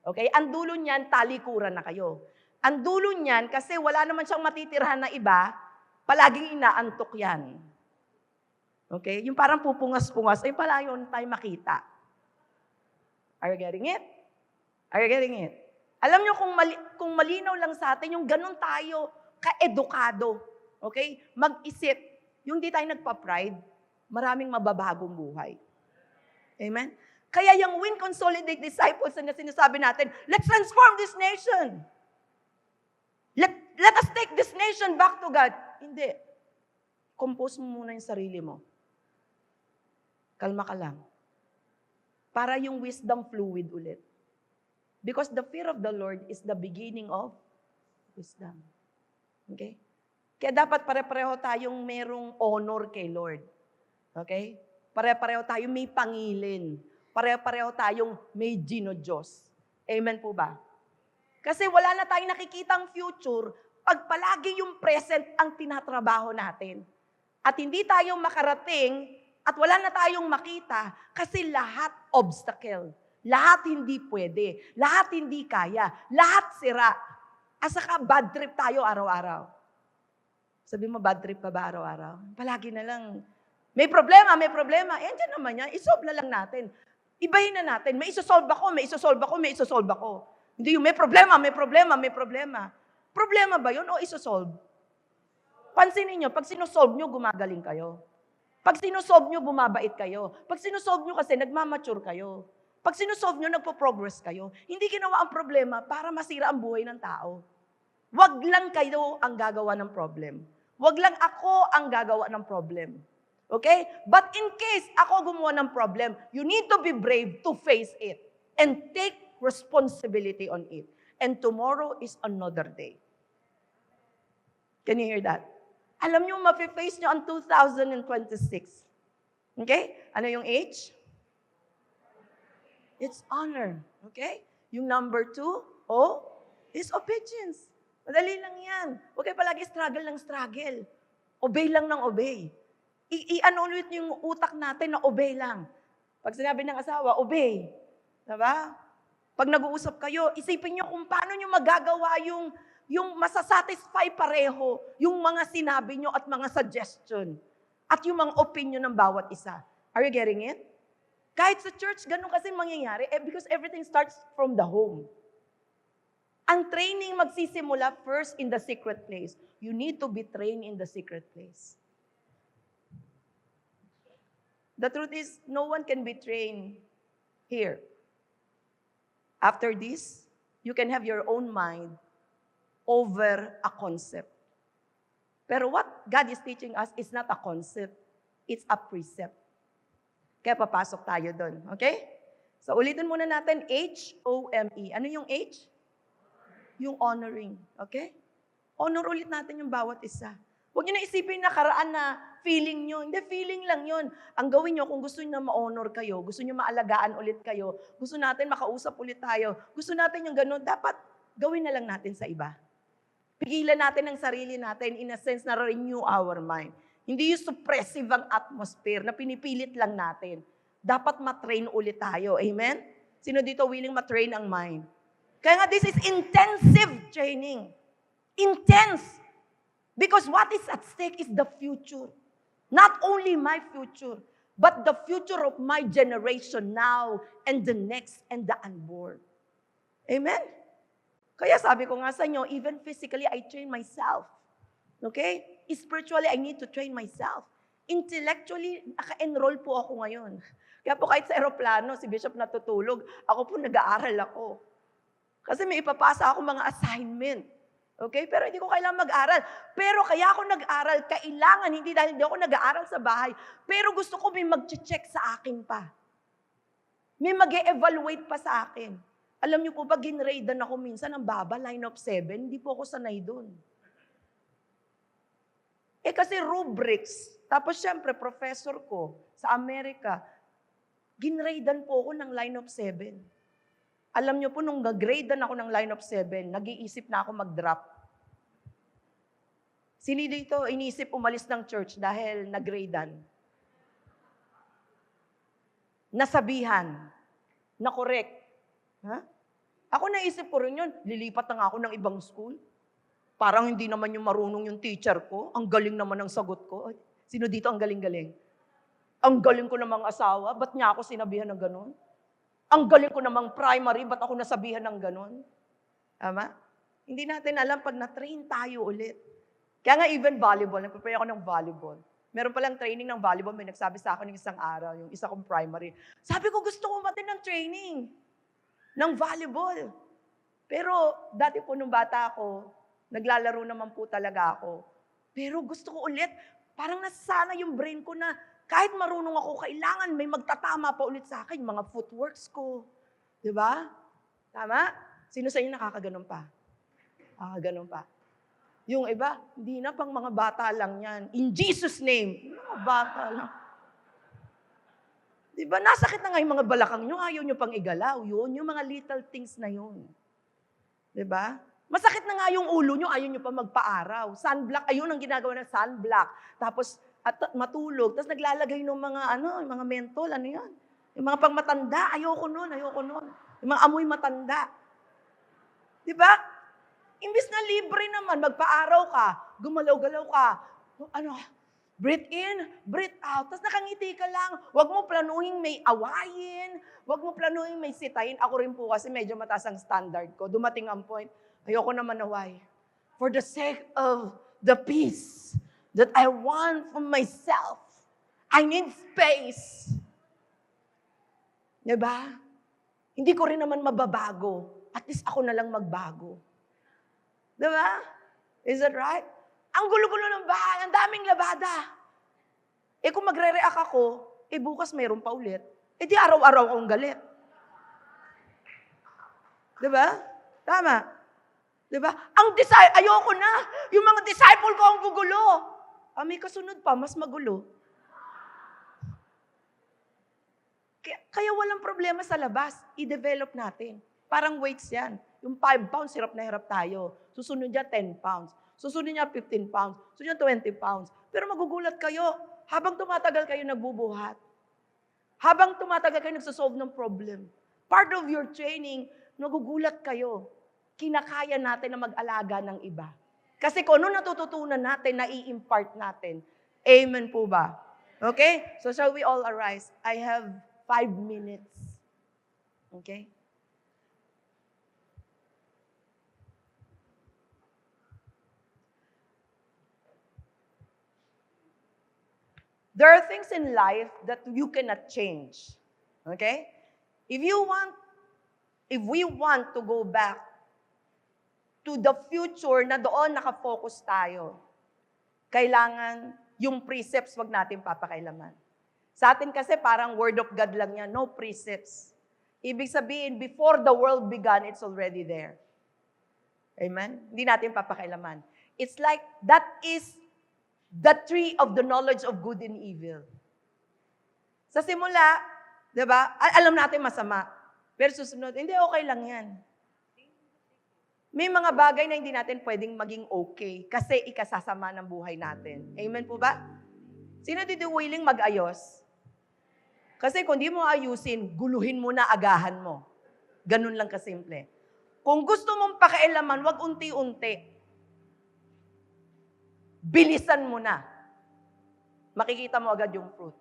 Okay? Ang dulo niyan, talikuran na kayo. Ang dulo niyan, kasi wala naman siyang matitirhan na iba, palaging inaantok yan. Okay? Yung parang pupungas-pungas, pala yun tayo makita. Are you getting it? Are you getting it? Alam nyo, kung malinaw lang sa atin, yung ganun tayo, ka-edukado. Okay? Mag-isip. Yung di tayo nagpa-pride, maraming mababagong buhay. Amen? Kaya yung Win Consolidate Disciples na sinasabi natin, let's transform this nation. Let us take this nation back to God. Hindi. Compose mo muna yung sarili mo. Kalma ka lang. Para yung wisdom fluid ulit. Because the fear of the Lord is the beginning of wisdom. Okay? Kaya dapat pare-pareho tayong merong honor kay Lord. Okay? Pare-pareho tayong may pangilin. Pare-pareho tayong may Diyos. Amen po ba? Kasi wala na tayong nakikitang future pag palagi yung present ang tinatrabaho natin. At hindi tayo makarating at wala na tayong makita kasi lahat obstacle. Lahat hindi pwede. Lahat hindi kaya. Lahat sira. At saka bad trip tayo araw-araw. Sabi mo, bad trip ka ba araw-araw? Palagi na lang, may problema. Eh, andyan naman yan. isolve na lang natin. Ibahin na natin. May isosolve ako. Hindi yung may problema. Problema ba yun o isosolve? Pansinin nyo, pag sinosolve nyo, gumagaling kayo. Pag sinosolve nyo, bumabait kayo. Pag sinosolve nyo kasi, nagmamature kayo. Pag sinosolve nyo, nagpo-progress kayo. Hindi ginawa ang problema para masira ang buhay ng tao. Wag lang kayo ang gagawa ng problem. Wag lang ako ang gagawa ng problem. Okay? But in case ako gumawa ng problem, you need to be brave to face it and take responsibility on it. And tomorrow is another day. Can you hear that? Alam nyo, mafe-face nyo ang 2026. Okay? Ano yung H? It's honor. Okay? Yung number 2, O, is obedience. Madali lang yan. Huwag kayo palagi struggle ng struggle. Obey lang ng obey. I-ano ulit yung utak natin na obey lang. Pag sinabi ng asawa, obey. Diba? Pag nag-uusap kayo, isipin nyo kung paano nyo magagawa yung masasatisfy pareho, yung mga sinabi nyo at mga suggestion, at yung mga opinion ng bawat isa. Are you getting it? Kahit sa church, ganun kasi mangyayari because everything starts from the home. Ang training magsisimula first in the secret place. You need to be trained in the secret place. The truth is, no one can be trained here. After this, you can have your own mind over a concept. Pero what God is teaching us is not a concept, it's a precept. Kaya papasok tayo doon, okay? So ulitin muna natin, H-O-M-E. Ano yung H? Yung honoring, okay? Honor ulit natin yung bawat isa. Huwag nyo na isipin nakaraan na feeling nyo. Hindi, feeling lang yun. Ang gawin nyo, kung gusto nyo na ma-honor kayo, gusto nyo maalagaan ulit kayo, gusto natin makausap ulit tayo, gusto natin yung ganun, dapat gawin na lang natin sa iba. Pigilan natin ang sarili natin in a sense na renew our mind. Hindi yung suppressive ang atmosphere na pinipilit lang natin. Dapat matrain ulit tayo. Amen? Sino dito willing matrain ang mind? Kaya nga, this is intensive training. Intense. Because what is at stake is the future. Not only my future, but the future of my generation now and the next and the unborn. Amen? Kaya sabi ko nga sa inyo, even physically, I train myself. Okay? Spiritually, I need to train myself. Intellectually, naka-enroll po ako ngayon. Kaya po kahit sa aeroplano, si Bishop natutulog, ako po nag-aaral ako. Kasi may ipapasa ako mga assignment. Okay? Pero hindi ko kailangan mag-aral. Pero kaya ako nag-aral, kailangan, hindi dahil hindi ako nag-aaral sa bahay, pero gusto ko may mag-check sa akin pa. May mag-e-evaluate pa sa akin. Alam niyo po ba, ginradan ako minsan ng baba, line of 7, hindi po ako sanay doon. Kasi rubrics, tapos syempre, professor ko sa Amerika, ginradan po ako ng line of 7. Alam niyo po, nung nag-gradean ako ng line of 7, nag-iisip na ako mag-drop. Sino dito inisip umalis ng church dahil nag-gradean? Nasabihan. Na-correct. Ha? Ako naisip ko rin yun, lilipat na nga ako ng ibang school. Parang hindi naman yung marunong yung teacher ko. Ang galing naman ng sagot ko. Sino dito ang galing-galing? Ang galing ko namang asawa, ba't niya ako sinabihan ng ganun? Ang galing ko namang primary, ba't ako nasabihan ng ganun? Tama? Hindi natin alam pag na-train tayo ulit. Kaya nga even volleyball, nagpapray ako ng volleyball. Meron palang training ng volleyball, may nagsabi sa akin ng isang araw, yung isa kong primary. Sabi ko, gusto ko matin ng training ng volleyball. Pero dati po nung bata ako, naglalaro naman po talaga ako. Pero gusto ko ulit, parang nasasana yung brain ko na kahit marunong ako, kailangan may magtatama pa ulit sa akin, mga footworks ko. Di ba? Tama? Sino sa inyo nakakaganon pa? Nakakaganon pa. Yung iba, hindi na, pang mga bata lang yan. In Jesus' name. Mga bata lang. Diba, nasakit na nga yung mga balakang nyo, ayaw nyo pang igalaw. Yun, yung mga little things na yun. Diba? Masakit na nga yung ulo nyo, ayaw nyo pa magpa-araw. Sunblock, ayun ang ginagawa ng sunblock. Tapos, matulog. Tapos naglalagay ng mga, yung mga mentol, ano yan? Yung mga pangmatanda, ayoko nun. Yung mga amoy matanda. Diba? Imbis na libre naman, magpa-araw ka, gumalaw-galaw ka, breathe in, breathe out, tapos nakangiti ka lang. Huwag mo planuhin may awayin, huwag mo planuhin may sitahin. Ako rin po kasi medyo mataas ang standard ko. Dumating ang point, ayoko naman away. For the sake of the peace that I want for myself, I need space. Diba? Hindi ko rin naman mababago. At least ako na lang magbago. Diba? Is that right? Ang gulo-gulo ng bahay, ang daming labada. Kung magre-react ako, bukas mayroon pa ulit. Di araw-araw akong galit. Diba? Tama. Diba? Ayoko na. Yung mga disciple ko ang gugulo. May kasunod pa, mas magulo. Kaya walang problema sa labas. I-develop natin. Parang weights yan. Yung 5 pounds, hirap na hirap tayo. Susunod niya 10 pounds. Susunod niya 15 pounds. Susunod niya 20 pounds. Pero magugulat kayo. Habang tumatagal kayo nagbubuhat. Habang tumatagal kayo nagsosolve ng problem. Part of your training, nagugulat kayo. Kinakaya natin na mag-alaga ng iba. Kasi kung ano natututunan natin, nai-impart natin. Amen po ba? Okay? So shall we all arise? I have 5 minutes. Okay? There are things in life that you cannot change. Okay? If we want to go back to the future na doon nakafocus tayo, kailangan yung precepts wag natin papakailaman. Sa atin kasi parang word of God lang yan, no precepts. Ibig sabihin, before the world began, it's already there. Amen? Hindi natin papakailaman. It's like, that is the tree of the knowledge of good and evil. Sa simula, di ba, alam natin masama. Pero susunod, hindi, okay lang yan. May mga bagay na hindi natin pwedeng maging okay kasi ikasasama ng buhay natin. Amen po ba? Sino dito willing mag-ayos? Kasi kung di mo ayusin, guluhin mo na, agahan mo. Ganun lang kasimple. Kung gusto mong pakialaman, wag unti-unti. Bilisan mo na. Makikita mo agad yung fruit.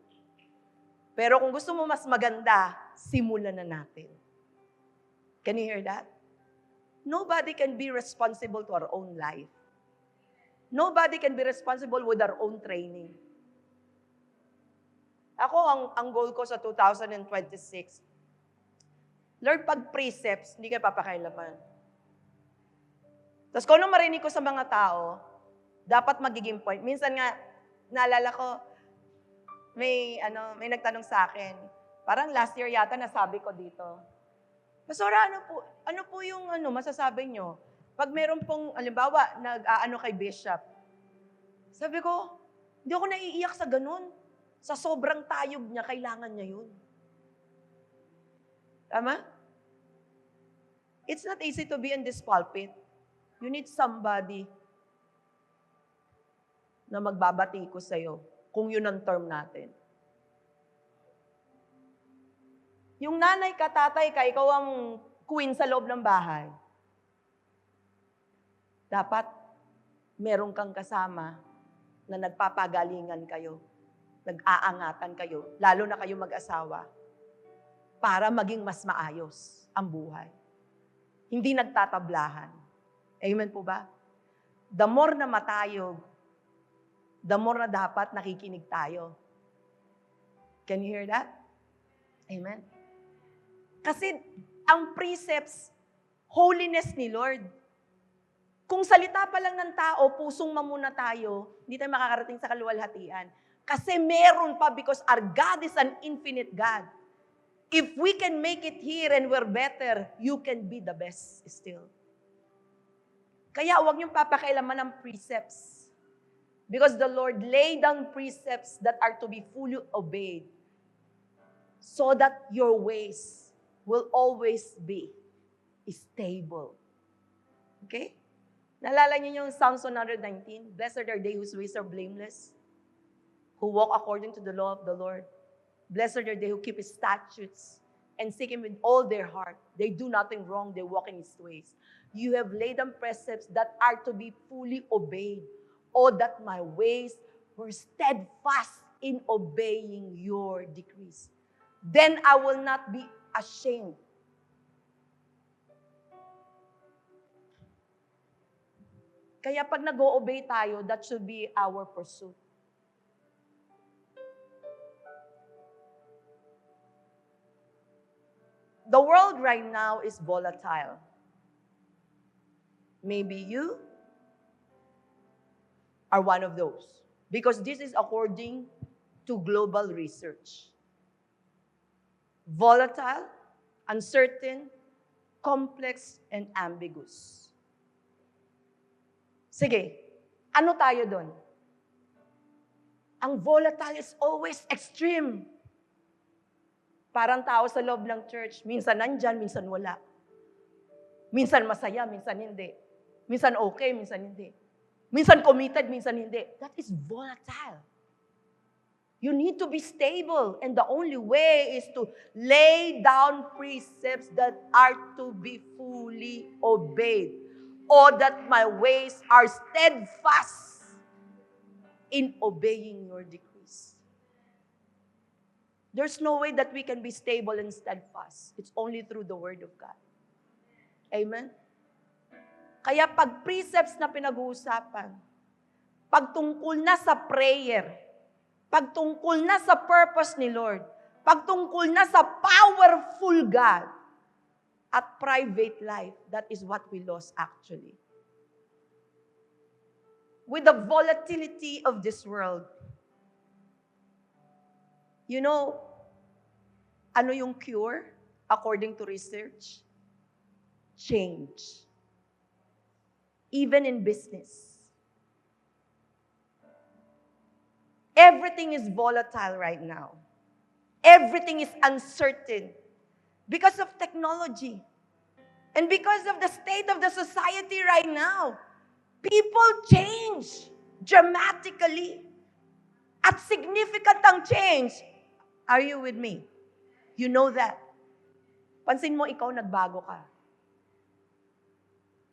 Pero kung gusto mo mas maganda, simulan na natin. Can you hear that? Nobody can be responsible to our own life. Nobody can be responsible with our own training. Ako, ang goal ko sa 2026, Lord, pag precepts, hindi kayo papakailaman. Tapos kung ano marinig ko sa mga tao, dapat magiging point. Minsan nga, naalala ko, may nagtanong sa akin, parang last year yata nasabi ko dito, Pastora, ano po yung masasabi nyo? Pag meron pong, alimbawa, nag-aano kay Bishop, sabi ko, hindi ako naiiyak sa ganun. Sa sobrang tayog niya, kailangan niya yun. Tama? It's not easy to be in this pulpit. You need somebody na magbabati ko sa'yo kung yun ang term natin. Yung nanay ka, tatay ka, ikaw ang queen sa loob ng bahay. Dapat meron kang kasama na nagpapagalingan kayo, nag-aangatan kayo, lalo na kayo mag-asawa, para maging mas maayos ang buhay. Hindi nagtatablahan. Amen po ba? The more na matayog, the more na dapat nakikinig tayo. Can you hear that? Amen. Kasi ang precepts, holiness ni Lord. Kung salita pa lang ng tao, pusong mamuna tayo, hindi tayo makakarating sa kaluwalhatian. Kasi meron pa because our God is an infinite God. If we can make it here and we're better, you can be the best still. Kaya huwag niyong papakailaman ng precepts. Because the Lord laid down precepts that are to be fully obeyed so that your ways will always be stable. Okay? Naalala niyo yung Psalms 119? Blessed are they whose ways are blameless, who walk according to the law of the Lord. Blessed are they who keep His statutes and seek Him with all their heart. They do nothing wrong, they walk in His ways. You have laid down precepts that are to be fully obeyed. Oh, that my ways were steadfast in obeying your decrees. Then I will not be ashamed. Kaya pag nag-o-obey tayo, that should be our pursuit. The world right now is volatile. Maybe you are one of those. Because this is according to global research. Volatile, uncertain, complex, and ambiguous. Sige, ano tayo doon? Ang volatile is always extreme. Parang tao sa loob ng church, minsan nandyan, minsan wala. Minsan masaya, minsan hindi. Minsan okay, minsan hindi. Minsan committed, minsan hindi. That is volatile. You need to be stable, and the only way is to lay down precepts that are to be fully obeyed, or that my ways are steadfast in obeying your decrees. There's no way that we can be stable and steadfast. It's only through the Word of God. Amen? Kaya pag precepts na pinag-uusapan, pagtungkol na sa prayer, pagtungkol na sa purpose ni Lord, pagtungkol na sa powerful God, at private life, that is what we lost actually. With the volatility of this world, you know, ano yung cure according to research? Change. Even in business. Everything is volatile right now. Everything is uncertain because of technology and because of the state of the society right now. People change dramatically. At significant ang change. Are you with me? You know that. Pansin mo, ikaw nagbago ka.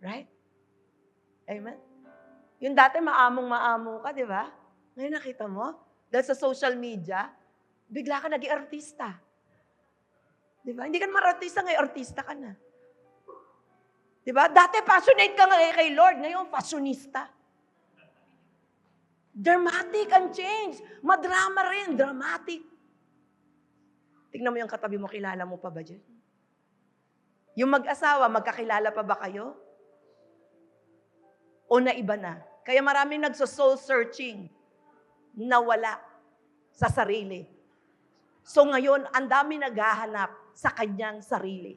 Right? Amen? Yung dati maamong-maamo ka, di ba? Ngayon nakita mo, dahil sa social media, bigla ka naging artista. Di ba? Hindi ka naman artista, ngayon artista ka na. Di ba? Dati passionate ka nga kay Lord, ngayon fashionista. Dramatic ang change. Madrama rin, dramatic. Tignan mo yung katabi mo, kilala mo pa ba dyan? Yung mag-asawa, magkakilala pa ba kayo? O naiba na? Kaya maraming nagso-soul searching na wala sa sarili. So ngayon, ang dami naghahanap sa kanyang sarili.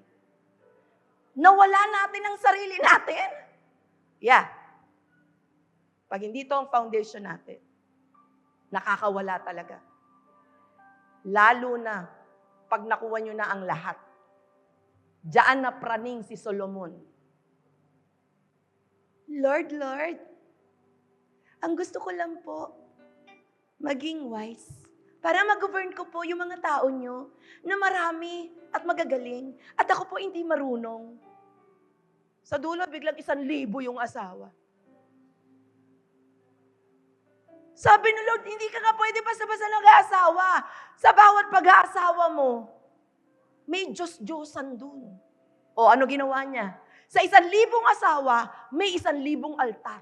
Nawala natin ang sarili natin. Yeah. Pag hindi ito ang foundation natin, nakakawala talaga. Lalo na pag nakuha nyo na ang lahat. Diyan na praning si Solomon. Lord, Lord, ang gusto ko lang po, maging wise. Para mag-govern ko po yung mga tao nyo na marami at magagaling. At ako po hindi marunong. Sa dulo, biglang 1,000 yung asawa. Sabi ni Lord, hindi ka nga pwede basta-basta nag-aasawa. Sa bawat pag-aasawa mo, may Diyos-Diyosan dun. O ano ginawa niya? Sa 1,000 asawa, may 1,000 altar.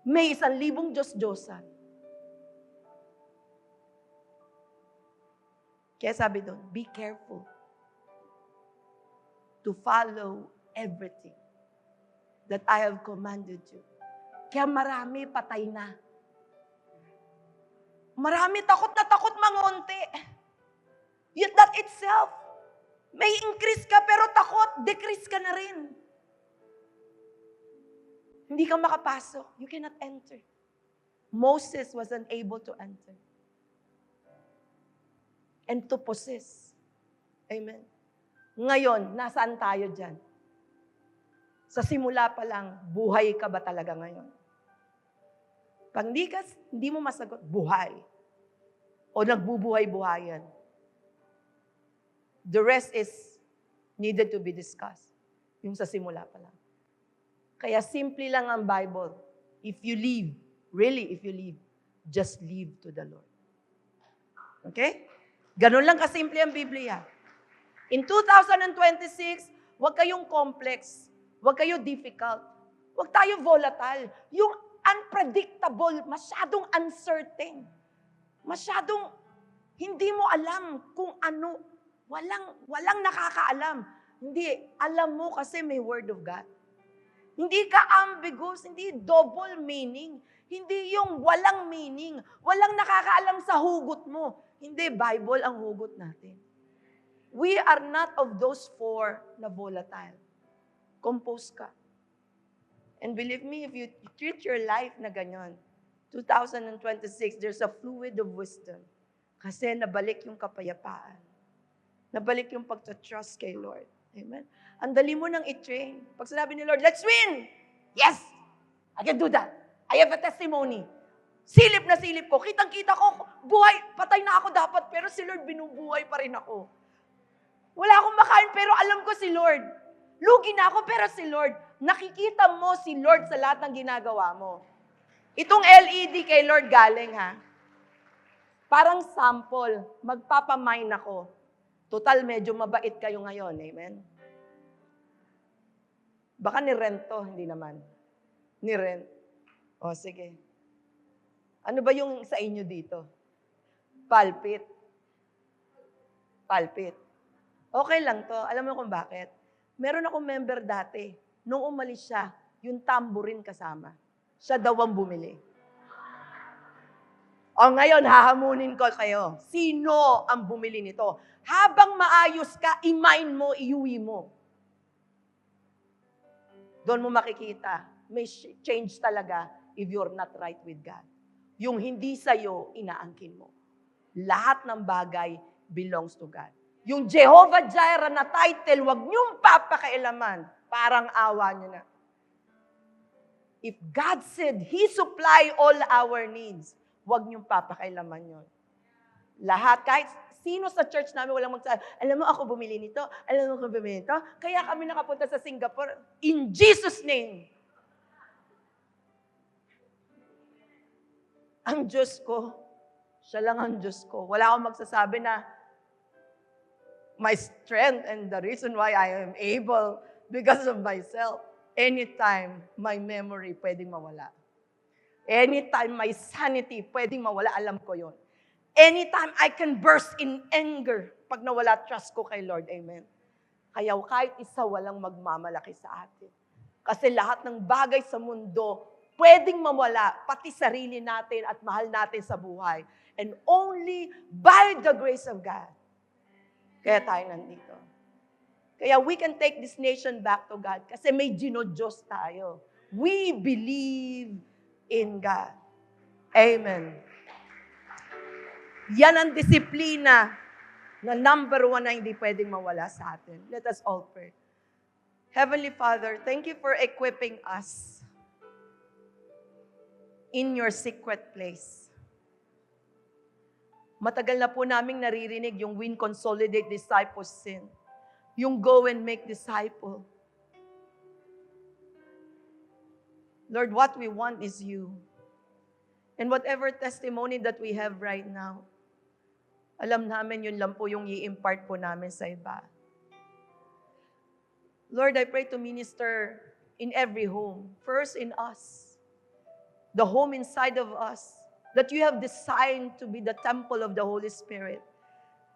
May 1,000 Diyos-Diyosan. Kaya sabi doon, be careful to follow everything that I have commanded you. Kaya marami patay na. Marami takot na takot mangonti. Yet that itself, may increase ka pero takot, decrease ka na rin. Hindi ka makapasok. You cannot enter. Moses was unable to enter. And to possess. Amen. Ngayon, nasaan tayo dyan? Sa simula pa lang, buhay ka ba talaga ngayon? Pag hindi mo masagot, buhay. O nagbubuhay-buhayan. The rest is needed to be discussed. Yung sa simula pa lang. Kaya simple lang ang Bible. If you leave, really, if you leave, just leave to the Lord. Okay? Ganun lang kasimple ang Biblia. In 2026, huwag kayong complex. Huwag kayo difficult. Huwag tayo volatile. Yung unpredictable, masyadong uncertain. Masyadong hindi mo alam kung ano. Walang nakakaalam. Hindi, alam mo kasi may Word of God. Hindi ka ambiguous, hindi double meaning. Hindi yung walang meaning. Walang nakakaalam sa hugot mo. Hindi, Bible ang hugot natin. We are not of those four na volatile. Compose ka. And believe me, if you treat your life na ganyan, 2026, there's a fluid of wisdom. Kasi nabalik yung kapayapaan. Nabalik yung pagtatrust kay Lord. Amen? Ang dali mo nang i-train. Pag sinabi ni Lord, let's win! Yes! I can do that. I have a testimony. Silip na silip ko. Kitang-kita ko, buhay, patay na ako dapat, pero si Lord binubuhay pa rin ako. Wala akong makain, pero alam ko si Lord. Lugi na ako, pero si Lord. Nakikita mo si Lord sa lahat ng ginagawa mo. Itong LED kay Lord galing, ha? Parang sample, magpapamine ako. Total, medyo mabait kayo ngayon. Amen? Baka ni-rent to, hindi naman. Ni-rent. O, sige. Ano ba yung sa inyo dito? Pulpit. Pulpit. Okay lang to. Alam mo kung bakit? Meron akong member dati. Nung umalis siya, yung tambourine kasama. Siya daw ang bumili. O ngayon, hahamunin ko kayo. Sino ang bumili nito? Habang maayos ka, i-mine mo, iuwi mo. Doon mo makikita, may change talaga if you're not right with God. Yung hindi sa'yo, inaangkin mo. Lahat ng bagay belongs to God. Yung Jehovah Jireh na title, wag niyong papakailaman. Parang awa niyo na. If God said, He supply all our needs, wag niyong papakailaman yun. Lahat, kahit sino sa church namin walang magsabi, alam mo ako bumili nito, alam mo ako bumili nito, kaya kami nakapunta sa Singapore, in Jesus' name. Ang Diyos ko, siya lang ang Diyos ko. Wala akong magsasabi na my strength and the reason why I am able because of myself. Anytime, my memory pwedeng mawala. Anytime, my sanity pwedeng mawala, alam ko yon. Anytime, I can burst in anger pag nawala trust ko kay Lord. Amen. Kaya kahit isa walang magmamalaki sa atin. Kasi lahat ng bagay sa mundo, pwedeng mawala, pati sarili natin at mahal natin sa buhay. And only by the grace of God. Kaya tayo nandito. Kaya we can take this nation back to God kasi may Diyos tayo. We believe in God. Amen. Yan ang disiplina na number one na hindi pwedeng mawala sa atin. Let us all pray. Heavenly Father, thank you for equipping us in your secret place. Matagal na po naming naririnig yung win, consolidate, disciples, sin. Yung go and make disciple. Lord, what we want is you. And whatever testimony that we have right now, alam namin yun lang po yung i-impart po namin sa iba. Lord, I pray to minister in every home. First in us. The home inside of us. That you have designed to be the temple of the Holy Spirit.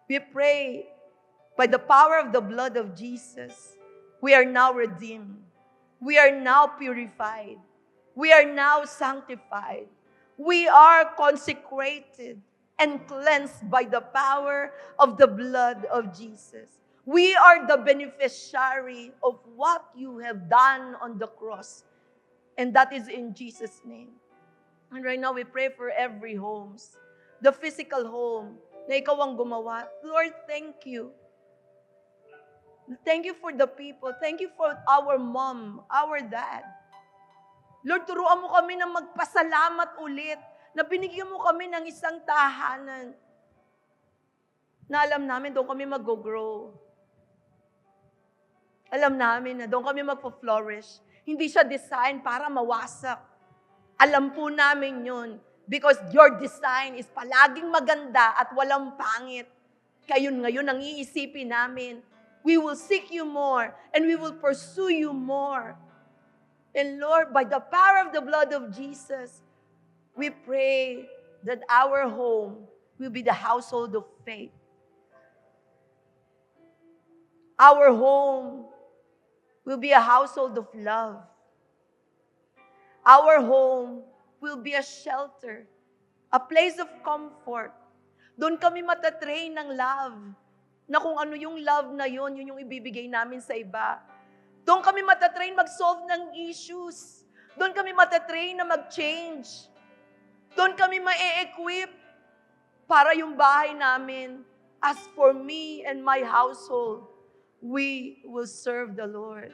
We pray, by the power of the blood of Jesus, we are now redeemed. We are now purified. We are now sanctified. We are consecrated and cleansed by the power of the blood of Jesus. We are the beneficiary of what you have done on the cross. And that is in Jesus' name. And right now, we pray for every homes. The physical home na ikaw ang gumawa. Lord, thank you. Thank you for the people. Thank you for our mom, our dad. Lord, turuan mo kami na magpasalamat ulit, na binigyan mo kami ng isang tahanan na alam namin doon kami mag-grow. Alam namin na doon kami magpo-flourish. Hindi siya design para mawasak. Alam po namin yun. Because your design is palaging maganda at walang pangit. Kayon ngayon ang iisipin namin. We will seek you more and we will pursue you more. And Lord, by the power of the blood of Jesus, we pray that our home will be the household of faith. Our home will be a household of love. Our home will be a shelter, a place of comfort. Doon kami matatrain ng love, na kung ano yung love na yun yung ibibigay namin sa iba. Doon kami matatrain mag-solve ng issues. Doon kami matatrain na mag-change. Doon kami ma-equip para yung bahay namin. As for me and my household, we will serve the Lord.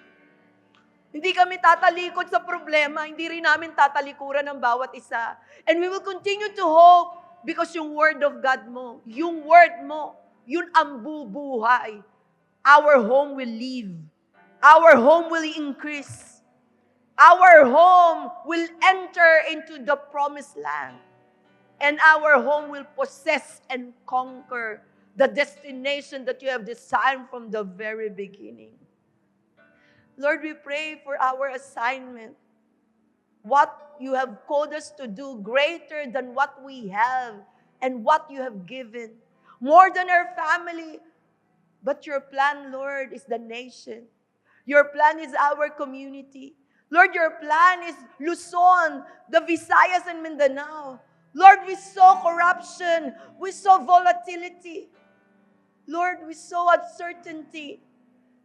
Hindi kami tatalikod sa problema, hindi rin namin tatalikuran ng bawat isa. And we will continue to hope because yung word of God mo, yung word mo, yun ang bubuhay. Our home will live. Our home will increase. Our home will enter into the promised land. And our home will possess and conquer the destination that you have designed from the very beginning. Lord, we pray for our assignment. What you have called us to do greater than what we have and what you have given. More than our family. But your plan, Lord, is the nation. Your plan is our community. Lord, your plan is Luzon, the Visayas and Mindanao. Lord, we saw corruption. We saw volatility. Lord, we saw uncertainty.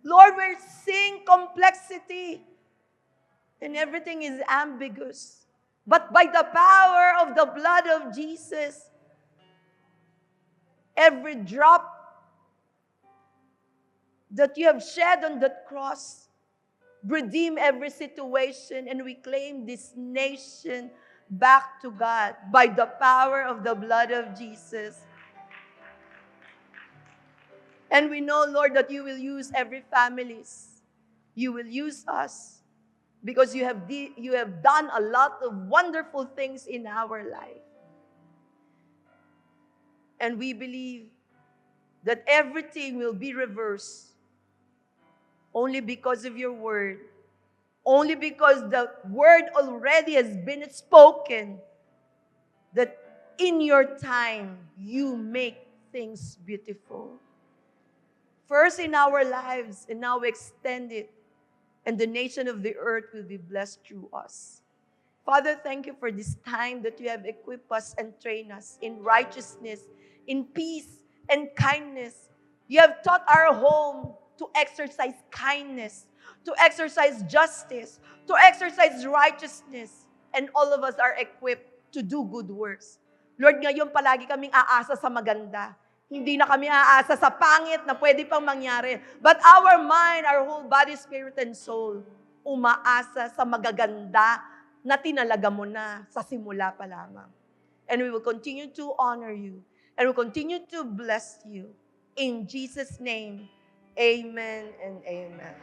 Lord, we're seeing complexity. And everything is ambiguous. But by the power of the blood of Jesus, every drop that you have shed on that cross, redeem every situation, and we claim this nation back to God by the power of the blood of Jesus. And we know, Lord, that you will use every families. You will use us because you have done a lot of wonderful things in our life. And we believe that everything will be reversed only because of your word. Only because the word already has been spoken that in your time, you make things beautiful. First in our lives, and now extend it, and the nation of the earth will be blessed through us. Father, thank you for this time that you have equipped us and trained us in righteousness, in peace, and kindness. You have taught our home to exercise kindness, to exercise justice, to exercise righteousness, and all of us are equipped to do good works. Lord, ngayon palagi kaming aasa sa maganda. Hindi na kami aasa sa pangit na pwede pang mangyari. But our mind, our whole body, spirit, and soul, umaasa sa magaganda na tinalaga mo na sa simula pa lamang. And we will continue to honor you. And we will continue to bless you. In Jesus' name, amen and amen.